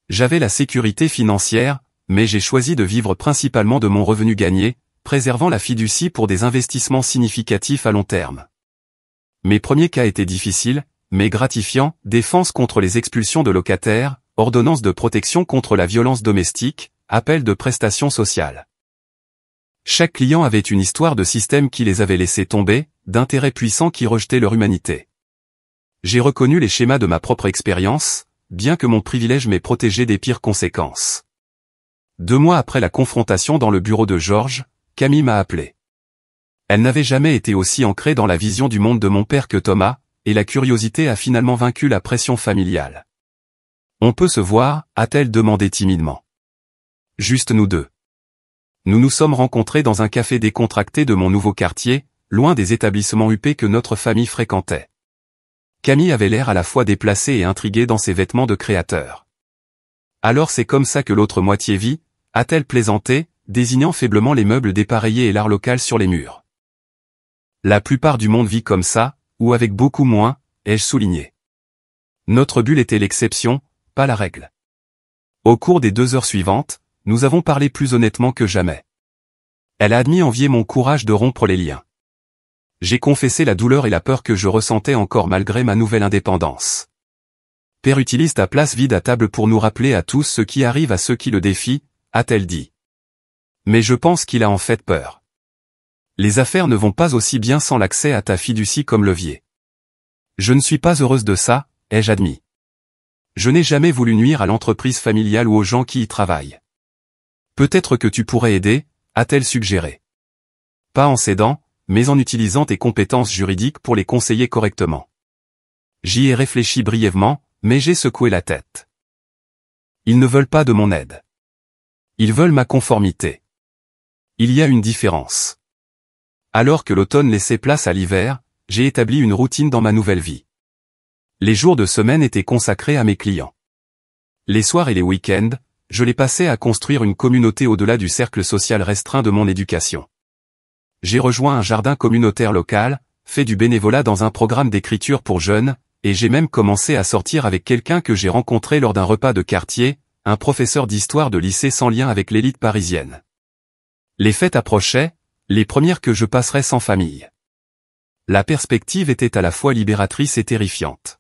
J'avais la sécurité financière, mais j'ai choisi de vivre principalement de mon revenu gagné, préservant la fiducie pour des investissements significatifs à long terme. Mes premiers cas étaient difficiles, mais gratifiants, défense contre les expulsions de locataires, ordonnance de protection contre la violence domestique, appel de prestations sociales. Chaque client avait une histoire de système qui les avait laissés tomber, d'intérêts puissants qui rejetaient leur humanité. J'ai reconnu les schémas de ma propre expérience, bien que mon privilège m'ait protégé des pires conséquences. 2 mois après la confrontation dans le bureau de Georges, Camille m'a appelé. Elle n'avait jamais été aussi ancrée dans la vision du monde de mon père que Thomas, et la curiosité a finalement vaincu la pression familiale. On peut se voir, a-t-elle demandé timidement. Juste nous deux. Nous nous sommes rencontrés dans un café décontracté de mon nouveau quartier, loin des établissements huppés que notre famille fréquentait. Camille avait l'air à la fois déplacée et intriguée dans ses vêtements de créateur. Alors c'est comme ça que l'autre moitié vit, a-t-elle plaisanté, désignant faiblement les meubles dépareillés et l'art local sur les murs. La plupart du monde vit comme ça, ou avec beaucoup moins, ai-je souligné. Notre bulle était l'exception, pas la règle. Au cours des 2 heures suivantes, nous avons parlé plus honnêtement que jamais. Elle a admis envier mon courage de rompre les liens. J'ai confessé la douleur et la peur que je ressentais encore malgré ma nouvelle indépendance. Père utilise ta place vide à table pour nous rappeler à tous ce qui arrive à ceux qui le défient, a-t-elle dit. Mais je pense qu'il a en fait peur. Les affaires ne vont pas aussi bien sans l'accès à ta fiducie comme levier. Je ne suis pas heureuse de ça, ai-je admis. Je n'ai jamais voulu nuire à l'entreprise familiale ou aux gens qui y travaillent. Peut-être que tu pourrais aider, a-t-elle suggéré. Pas en s'aidant, mais en utilisant tes compétences juridiques pour les conseiller correctement. J'y ai réfléchi brièvement, mais j'ai secoué la tête. Ils ne veulent pas de mon aide. Ils veulent ma conformité. Il y a une différence. Alors que l'automne laissait place à l'hiver, j'ai établi une routine dans ma nouvelle vie. Les jours de semaine étaient consacrés à mes clients. Les soirs et les week-ends, je les passais à construire une communauté au-delà du cercle social restreint de mon éducation. J'ai rejoint un jardin communautaire local, fait du bénévolat dans un programme d'écriture pour jeunes, et j'ai même commencé à sortir avec quelqu'un que j'ai rencontré lors d'un repas de quartier, un professeur d'histoire de lycée sans lien avec l'élite parisienne. Les fêtes approchaient, les premières que je passerais sans famille. La perspective était à la fois libératrice et terrifiante.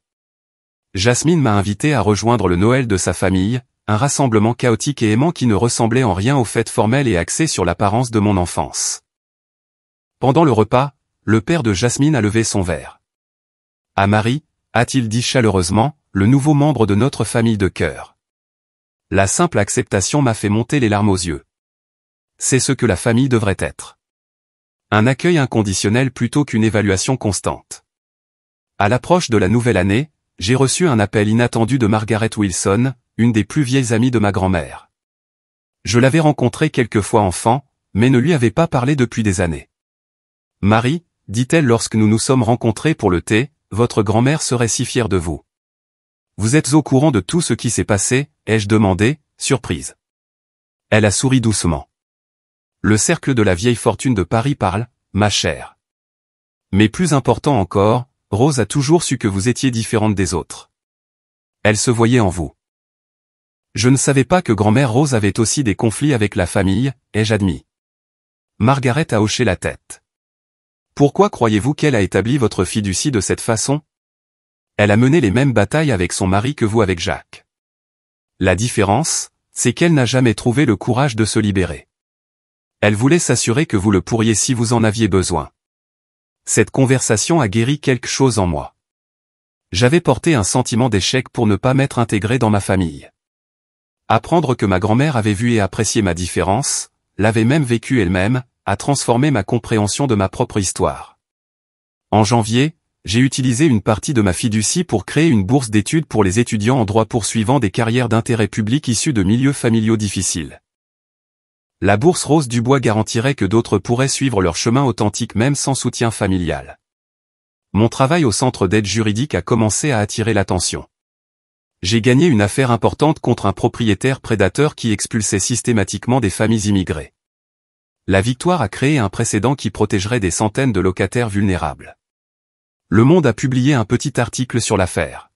Jasmine m'a invité à rejoindre le Noël de sa famille, un rassemblement chaotique et aimant qui ne ressemblait en rien aux fêtes formelles et axées sur l'apparence de mon enfance. Pendant le repas, le père de Jasmine a levé son verre. À Marie, a-t-il dit chaleureusement, le nouveau membre de notre famille de cœur. La simple acceptation m'a fait monter les larmes aux yeux. C'est ce que la famille devrait être. Un accueil inconditionnel plutôt qu'une évaluation constante. À l'approche de la nouvelle année, j'ai reçu un appel inattendu de Margaret Wilson, une des plus vieilles amies de ma grand-mère. Je l'avais rencontrée quelques fois enfant, mais ne lui avais pas parlé depuis des années. Marie, dit-elle lorsque nous nous sommes rencontrés pour le thé, votre grand-mère serait si fière de vous. Vous êtes au courant de tout ce qui s'est passé, ai-je demandé, surprise. Elle a souri doucement. Le cercle de la vieille fortune de Paris parle, ma chère. Mais plus important encore, Rose a toujours su que vous étiez différente des autres. Elle se voyait en vous. Je ne savais pas que grand-mère Rose avait aussi des conflits avec la famille, ai-je admis. Margaret a hoché la tête. Pourquoi croyez-vous qu'elle a établi votre fiducie de cette façon? Elle a mené les mêmes batailles avec son mari que vous avec Jacques. La différence, c'est qu'elle n'a jamais trouvé le courage de se libérer. Elle voulait s'assurer que vous le pourriez si vous en aviez besoin. Cette conversation a guéri quelque chose en moi. J'avais porté un sentiment d'échec pour ne pas m'être intégré dans ma famille. Apprendre que ma grand-mère avait vu et apprécié ma différence, l'avait même vécue elle-même, a transformé ma compréhension de ma propre histoire. En janvier, j'ai utilisé une partie de ma fiducie pour créer une bourse d'études pour les étudiants en droit poursuivant des carrières d'intérêt public issus de milieux familiaux difficiles. La bourse Rose Dubois garantirait que d'autres pourraient suivre leur chemin authentique même sans soutien familial. Mon travail au centre d'aide juridique a commencé à attirer l'attention. J'ai gagné une affaire importante contre un propriétaire prédateur qui expulsait systématiquement des familles immigrées. La victoire a créé un précédent qui protégerait des centaines de locataires vulnérables. Le Monde a publié un petit article sur l'affaire.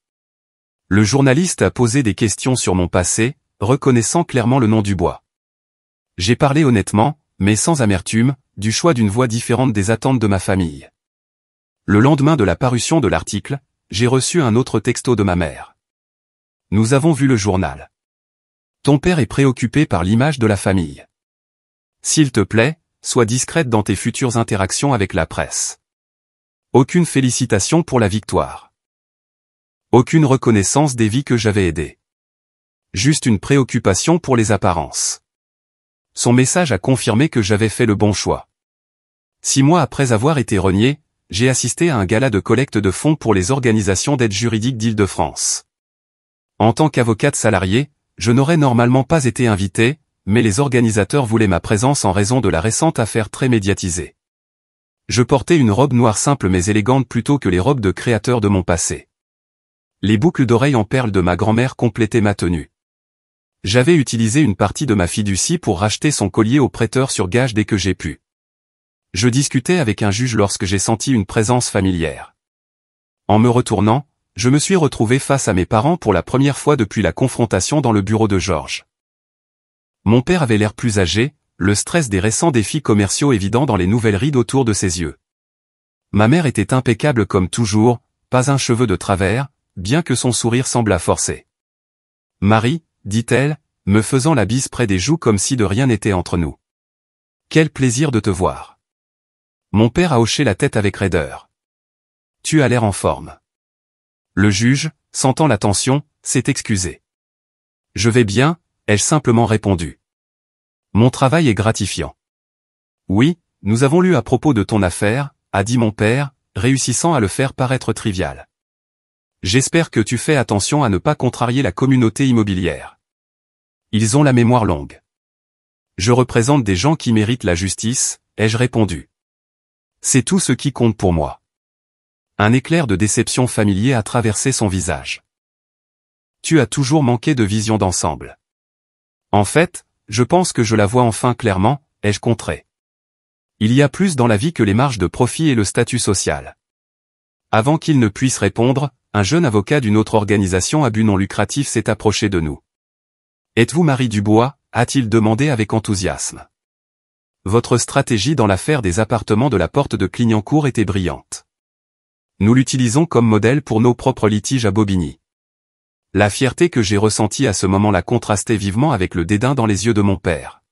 Le journaliste a posé des questions sur mon passé, reconnaissant clairement le nom Dubois. J'ai parlé honnêtement, mais sans amertume, du choix d'une voie différente des attentes de ma famille. Le lendemain de la parution de l'article, j'ai reçu un autre texto de ma mère. Nous avons vu le journal. Ton père est préoccupé par l'image de la famille. S'il te plaît, sois discrète dans tes futures interactions avec la presse. Aucune félicitation pour la victoire. Aucune reconnaissance des vies que j'avais aidées. Juste une préoccupation pour les apparences. Son message a confirmé que j'avais fait le bon choix. 6 mois après avoir été renié, j'ai assisté à un gala de collecte de fonds pour les organisations d'aide juridique d'Île-de-France. En tant qu'avocate salariée, je n'aurais normalement pas été invité, mais les organisateurs voulaient ma présence en raison de la récente affaire très médiatisée. Je portais une robe noire simple mais élégante plutôt que les robes de créateurs de mon passé. Les boucles d'oreilles en perles de ma grand-mère complétaient ma tenue. J'avais utilisé une partie de ma fiducie pour racheter son collier au prêteur sur gage dès que j'ai pu. Je discutais avec un juge lorsque j'ai senti une présence familière. En me retournant, je me suis retrouvé face à mes parents pour la première fois depuis la confrontation dans le bureau de Georges. Mon père avait l'air plus âgé, le stress des récents défis commerciaux évident dans les nouvelles rides autour de ses yeux. Ma mère était impeccable comme toujours, pas un cheveu de travers, bien que son sourire semblât forcé. « Marie », dit-elle, me faisant la bise près des joues comme si de rien n'était entre nous. « Quel plaisir de te voir. » Mon père a hoché la tête avec raideur. « Tu as l'air en forme. » Le juge, sentant la tension, s'est excusé. « Je vais bien », ai-je simplement répondu. « Mon travail est gratifiant. »« Oui, nous avons lu à propos de ton affaire », a dit mon père, réussissant à le faire paraître trivial. « J'espère que tu fais attention à ne pas contrarier la communauté immobilière. Ils ont la mémoire longue. »« Je représente des gens qui méritent la justice », ai-je répondu. « C'est tout ce qui compte pour moi. » Un éclair de déception familier a traversé son visage. « Tu as toujours manqué de vision d'ensemble. » En fait, je pense que je la vois enfin clairement, ai-je contré. Il y a plus dans la vie que les marges de profit et le statut social. Avant qu'il ne puisse répondre, un jeune avocat d'une autre organisation à but non lucratif s'est approché de nous. « Êtes-vous Marie Dubois » a-t-il demandé avec enthousiasme. Votre stratégie dans l'affaire des appartements de la porte de Clignancourt était brillante. Nous l'utilisons comme modèle pour nos propres litiges à Bobigny. La fierté que j'ai ressentie à ce moment-là contrastait vivement avec le dédain dans les yeux de mon père.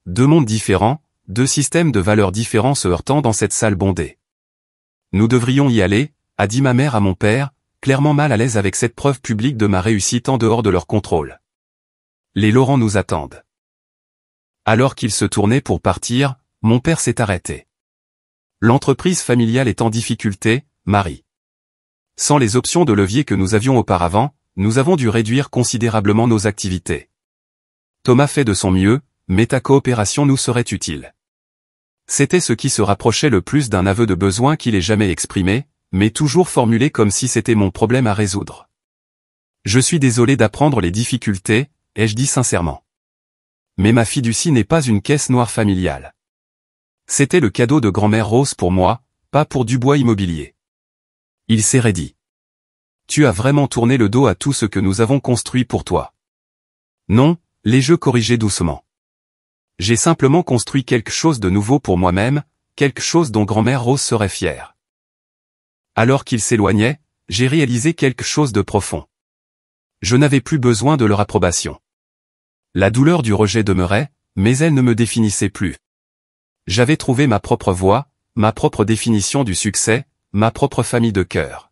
Deux mondes différents, deux systèmes de valeurs différents se heurtant dans cette salle bondée. Nous devrions y aller, a dit ma mère à mon père, clairement mal à l'aise avec cette preuve publique de ma réussite en dehors de leur contrôle. Les Laurent nous attendent. Alors qu'il se tournait pour partir, mon père s'est arrêté. L'entreprise familiale est en difficulté, Marie. Sans les options de levier que nous avions auparavant, nous avons dû réduire considérablement nos activités. Thomas fait de son mieux, mais ta coopération nous serait utile. C'était ce qui se rapprochait le plus d'un aveu de besoin qu'il ait jamais exprimé, mais toujours formulé comme si c'était mon problème à résoudre. Je suis désolé d'apprendre les difficultés, ai-je dit sincèrement. Mais ma fiducie n'est pas une caisse noire familiale. C'était le cadeau de grand-mère Rose pour moi, pas pour Dubois Immobilier. Il s'est raidi. Tu as vraiment tourné le dos à tout ce que nous avons construit pour toi. Non, les jeux corrigeaient doucement. J'ai simplement construit quelque chose de nouveau pour moi-même, quelque chose dont grand-mère Rose serait fière. Alors qu'il s'éloignait, j'ai réalisé quelque chose de profond. Je n'avais plus besoin de leur approbation. La douleur du rejet demeurait, mais elle ne me définissait plus. J'avais trouvé ma propre voie, ma propre définition du succès, ma propre famille de cœur.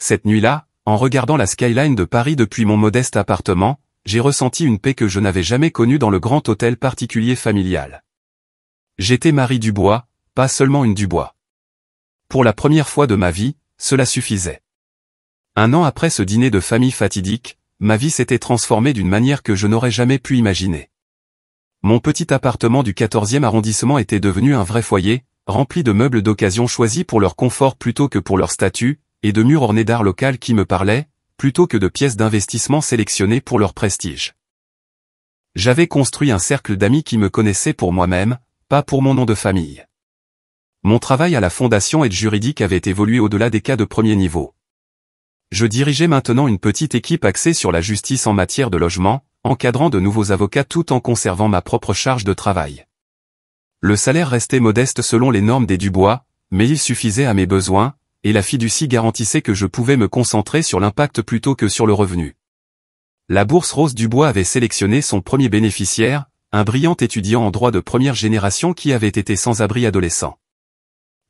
Cette nuit-là, en regardant la skyline de Paris depuis mon modeste appartement, j'ai ressenti une paix que je n'avais jamais connue dans le grand hôtel particulier familial. J'étais Marie Dubois, pas seulement une Dubois. Pour la première fois de ma vie, cela suffisait. 1 an après ce dîner de famille fatidique, ma vie s'était transformée d'une manière que je n'aurais jamais pu imaginer. Mon petit appartement du 14e arrondissement était devenu un vrai foyer, rempli de meubles d'occasion choisis pour leur confort plutôt que pour leur statut, et de murs ornés d'art local qui me parlaient, plutôt que de pièces d'investissement sélectionnées pour leur prestige. J'avais construit un cercle d'amis qui me connaissaient pour moi-même, pas pour mon nom de famille. Mon travail à la fondation Aide juridique avait évolué au-delà des cas de premier niveau. Je dirigeais maintenant une petite équipe axée sur la justice en matière de logement, encadrant de nouveaux avocats tout en conservant ma propre charge de travail. Le salaire restait modeste selon les normes des Dubois, mais il suffisait à mes besoins, et la fiducie garantissait que je pouvais me concentrer sur l'impact plutôt que sur le revenu. La bourse Rose Dubois avait sélectionné son premier bénéficiaire, un brillant étudiant en droit de première génération qui avait été sans-abri adolescent.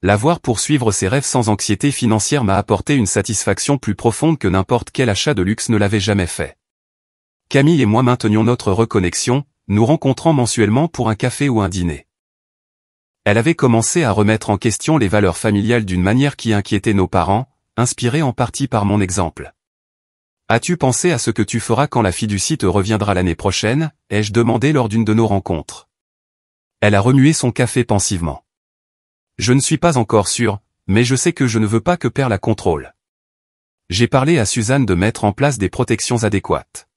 La voir poursuivre ses rêves sans anxiété financière m'a apporté une satisfaction plus profonde que n'importe quel achat de luxe ne l'avait jamais fait. Camille et moi maintenions notre reconnexion, nous rencontrant mensuellement pour un café ou un dîner. Elle avait commencé à remettre en question les valeurs familiales d'une manière qui inquiétait nos parents, inspirée en partie par mon exemple. « As-tu pensé à ce que tu feras quand la fiducie te reviendra l'année prochaine ?» ai-je demandé lors d'une de nos rencontres. Elle a remué son café pensivement. « Je ne suis pas encore sûr, mais je sais que je ne veux pas que père la contrôle. » J'ai parlé à Suzanne de mettre en place des protections adéquates.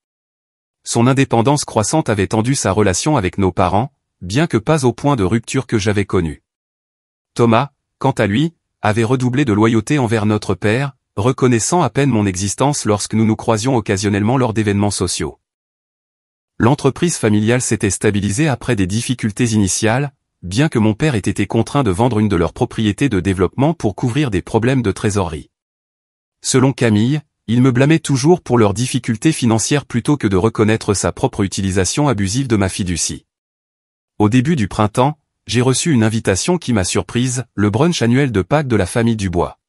Son indépendance croissante avait tendu sa relation avec nos parents, bien que pas au point de rupture que j'avais connu. Thomas, quant à lui, avait redoublé de loyauté envers notre père, reconnaissant à peine mon existence lorsque nous nous croisions occasionnellement lors d'événements sociaux. L'entreprise familiale s'était stabilisée après des difficultés initiales, bien que mon père ait été contraint de vendre une de leurs propriétés de développement pour couvrir des problèmes de trésorerie. Selon Camille, il me blâmait toujours pour leurs difficultés financières plutôt que de reconnaître sa propre utilisation abusive de ma fiducie. Au début du printemps, j'ai reçu une invitation qui m'a surprise, le brunch annuel de Pâques de la famille Dubois.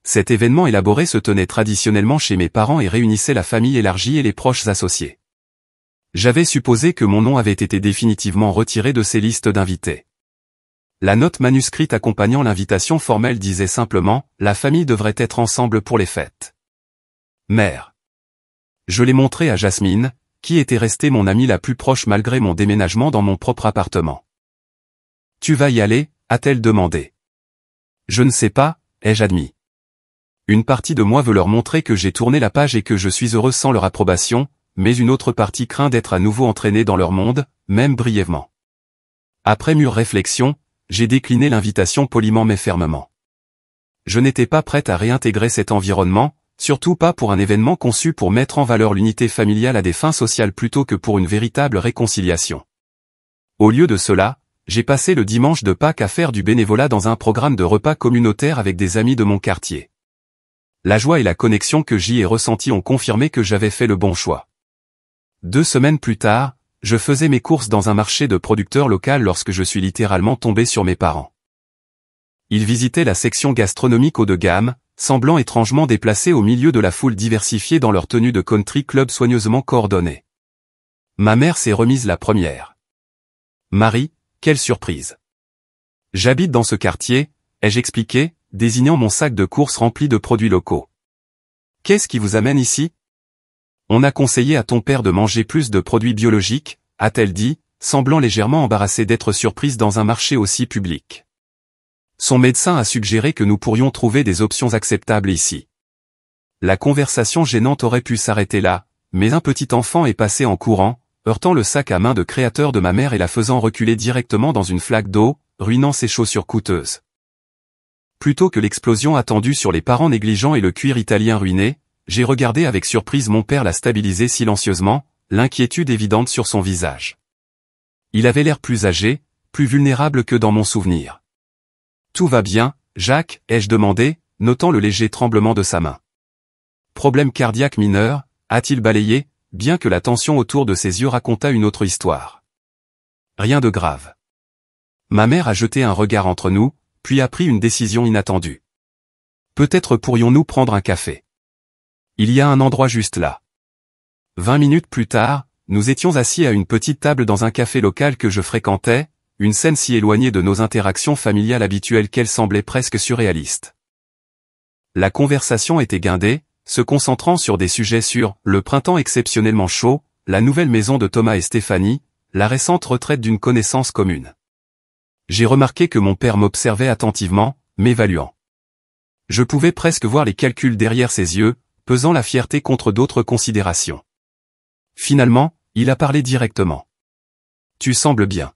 Cet événement élaboré se tenait traditionnellement chez mes parents et réunissait la famille élargie et les proches associés. J'avais supposé que mon nom avait été définitivement retiré de ces listes d'invités. La note manuscrite accompagnant l'invitation formelle disait simplement « La famille devrait être ensemble pour les fêtes. » Mère. Je l'ai montré à Jasmine, qui était restée mon amie la plus proche malgré mon déménagement dans mon propre appartement. « Tu vas y aller ?» a-t-elle demandé. « Je ne sais pas » ai-je admis. Une partie de moi veut leur montrer que j'ai tourné la page et que je suis heureux sans leur approbation, mais une autre partie craint d'être à nouveau entraîné dans leur monde, même brièvement. Après mûre réflexion, j'ai décliné l'invitation poliment mais fermement. Je n'étais pas prête à réintégrer cet environnement, surtout pas pour un événement conçu pour mettre en valeur l'unité familiale à des fins sociales plutôt que pour une véritable réconciliation. Au lieu de cela, j'ai passé le dimanche de Pâques à faire du bénévolat dans un programme de repas communautaire avec des amis de mon quartier. La joie et la connexion que j'y ai ressenties ont confirmé que j'avais fait le bon choix. 2 semaines plus tard, je faisais mes courses dans un marché de producteurs local lorsque je suis littéralement tombé sur mes parents. Ils visitaient la section gastronomique haut de gamme, semblant étrangement déplacés au milieu de la foule diversifiée dans leur tenue de country club soigneusement coordonnée. Ma mère s'est remise la première. « Marie, quelle surprise ! J'habite dans ce quartier, ai-je expliqué, désignant mon sac de courses rempli de produits locaux. Qu'est-ce qui vous amène ici ? On a conseillé à ton père de manger plus de produits biologiques, a-t-elle dit, semblant légèrement embarrassée d'être surprise dans un marché aussi public. Son médecin a suggéré que nous pourrions trouver des options acceptables ici. La conversation gênante aurait pu s'arrêter là, mais un petit enfant est passé en courant, heurtant le sac à main de créateur de ma mère et la faisant reculer directement dans une flaque d'eau, ruinant ses chaussures coûteuses. Plutôt que l'explosion attendue sur les parents négligents et le cuir italien ruiné, j'ai regardé avec surprise mon père la stabiliser silencieusement, l'inquiétude évidente sur son visage. Il avait l'air plus âgé, plus vulnérable que dans mon souvenir. « Tout va bien, Jacques ?» ai-je demandé, notant le léger tremblement de sa main. « Problème cardiaque mineur ?» a-t-il balayé, bien que la tension autour de ses yeux racontât une autre histoire. « Rien de grave. » Ma mère a jeté un regard entre nous, puis a pris une décision inattendue. « Peut-être pourrions-nous prendre un café. Il y a un endroit juste là. » 20 minutes plus tard, nous étions assis à une petite table dans un café local que je fréquentais, une scène si éloignée de nos interactions familiales habituelles qu'elle semblait presque surréaliste. La conversation était guindée, se concentrant sur des sujets sur le printemps exceptionnellement chaud, la nouvelle maison de Thomas et Stéphanie, la récente retraite d'une connaissance commune. J'ai remarqué que mon père m'observait attentivement, m'évaluant. Je pouvais presque voir les calculs derrière ses yeux, pesant la fierté contre d'autres considérations. Finalement, il a parlé directement. « Tu sembles bien. »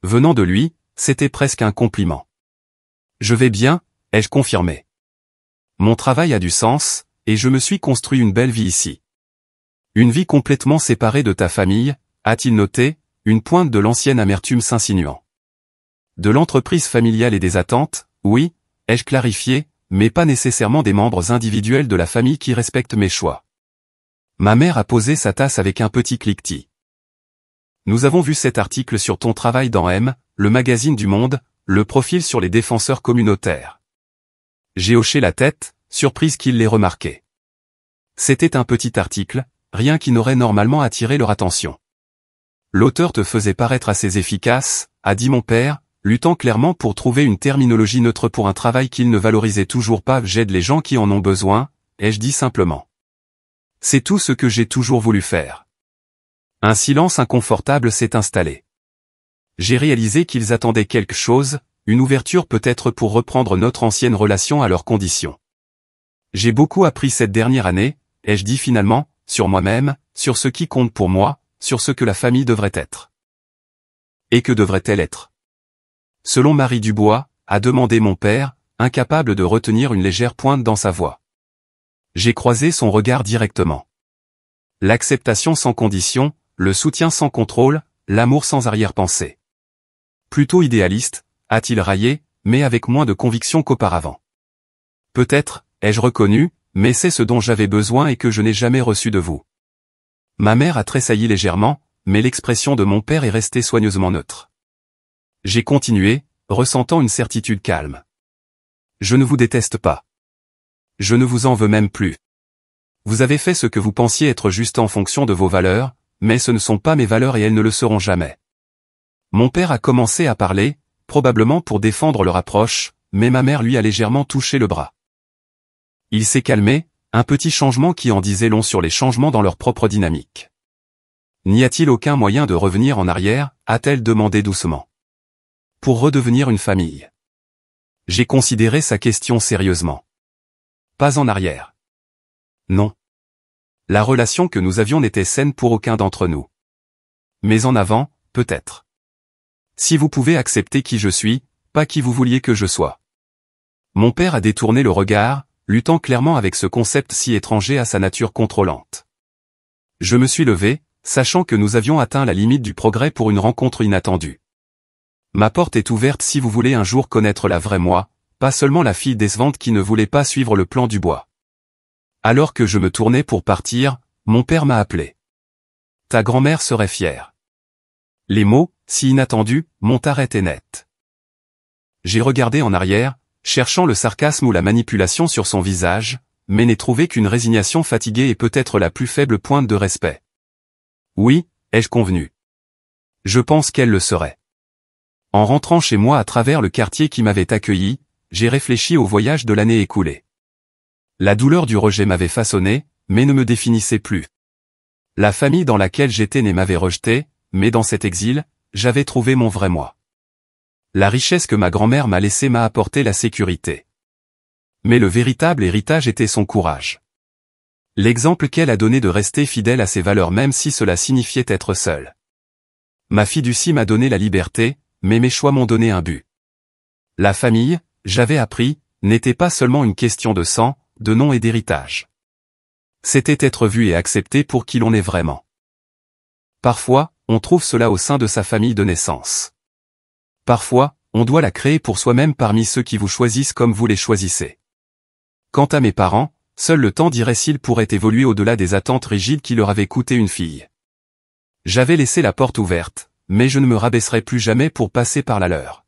Venant de lui, c'était presque un compliment. Je vais bien, ai-je confirmé. Mon travail a du sens, et je me suis construit une belle vie ici. Une vie complètement séparée de ta famille, a-t-il noté, une pointe de l'ancienne amertume s'insinuant. De l'entreprise familiale et des attentes, oui, ai-je clarifié, mais pas nécessairement des membres individuels de la famille qui respectent mes choix. Ma mère a posé sa tasse avec un petit cliquetis. Nous avons vu cet article sur ton travail dans M, le magazine du Monde, le profil sur les défenseurs communautaires. J'ai hoché la tête, surprise qu'ils l'aient remarqué. C'était un petit article, rien qui n'aurait normalement attiré leur attention. L'auteur te faisait paraître assez efficace, a dit mon père, luttant clairement pour trouver une terminologie neutre pour un travail qu'il ne valorisait toujours pas. J'aide les gens qui en ont besoin, ai-je dit simplement. C'est tout ce que j'ai toujours voulu faire. Un silence inconfortable s'est installé. J'ai réalisé qu'ils attendaient quelque chose, une ouverture peut-être pour reprendre notre ancienne relation à leurs conditions. J'ai beaucoup appris cette dernière année, ai-je dit finalement, sur moi-même, sur ce qui compte pour moi, sur ce que la famille devrait être. Et que devrait-elle être? Selon Marie Dubois, a demandé mon père, incapable de retenir une légère pointe dans sa voix. J'ai croisé son regard directement. L'acceptation sans condition, le soutien sans contrôle, l'amour sans arrière-pensée. Plutôt idéaliste, a-t-il raillé, mais avec moins de conviction qu'auparavant. Peut-être, ai-je reconnu, mais c'est ce dont j'avais besoin et que je n'ai jamais reçu de vous. Ma mère a tressailli légèrement, mais l'expression de mon père est restée soigneusement neutre. J'ai continué, ressentant une certitude calme. Je ne vous déteste pas. Je ne vous en veux même plus. Vous avez fait ce que vous pensiez être juste en fonction de vos valeurs, mais ce ne sont pas mes valeurs et elles ne le seront jamais. Mon père a commencé à parler, probablement pour défendre leur approche, mais ma mère lui a légèrement touché le bras. Il s'est calmé, un petit changement qui en disait long sur les changements dans leur propre dynamique. N'y a-t-il aucun moyen de revenir en arrière, a-t-elle demandé doucement. Pour redevenir une famille. J'ai considéré sa question sérieusement. Pas en arrière. Non. La relation que nous avions n'était saine pour aucun d'entre nous. Mais en avant, peut-être. Si vous pouvez accepter qui je suis, pas qui vous vouliez que je sois. Mon père a détourné le regard, luttant clairement avec ce concept si étranger à sa nature contrôlante. Je me suis levé, sachant que nous avions atteint la limite du progrès pour une rencontre inattendue. Ma porte est ouverte si vous voulez un jour connaître la vraie moi, pas seulement la fille décevante qui ne voulait pas suivre le plan du bois. Alors que je me tournais pour partir, mon père m'a appelé. Ta grand-mère serait fière. Les mots, si inattendus, m'ont arrêté net. J'ai regardé en arrière, cherchant le sarcasme ou la manipulation sur son visage, mais n'ai trouvé qu'une résignation fatiguée et peut-être la plus faible pointe de respect. Oui, ai-je convenu. Je pense qu'elle le serait. En rentrant chez moi à travers le quartier qui m'avait accueilli, j'ai réfléchi au voyage de l'année écoulée. La douleur du rejet m'avait façonné, mais ne me définissait plus. La famille dans laquelle j'étais né m'avait rejeté, mais dans cet exil, j'avais trouvé mon vrai moi. La richesse que ma grand-mère m'a laissée m'a apporté la sécurité. Mais le véritable héritage était son courage. L'exemple qu'elle a donné de rester fidèle à ses valeurs même si cela signifiait être seule. Ma fiducie m'a donné la liberté, mais mes choix m'ont donné un but. La famille, j'avais appris, n'était pas seulement une question de sang, de nom et d'héritage. C'était être vu et accepté pour qui l'on est vraiment. Parfois, on trouve cela au sein de sa famille de naissance. Parfois, on doit la créer pour soi-même parmi ceux qui vous choisissent comme vous les choisissez. Quant à mes parents, seul le temps dirait s'ils pourraient évoluer au-delà des attentes rigides qui leur avaient coûté une fille. J'avais laissé la porte ouverte, mais je ne me rabaisserai plus jamais pour passer par la leur.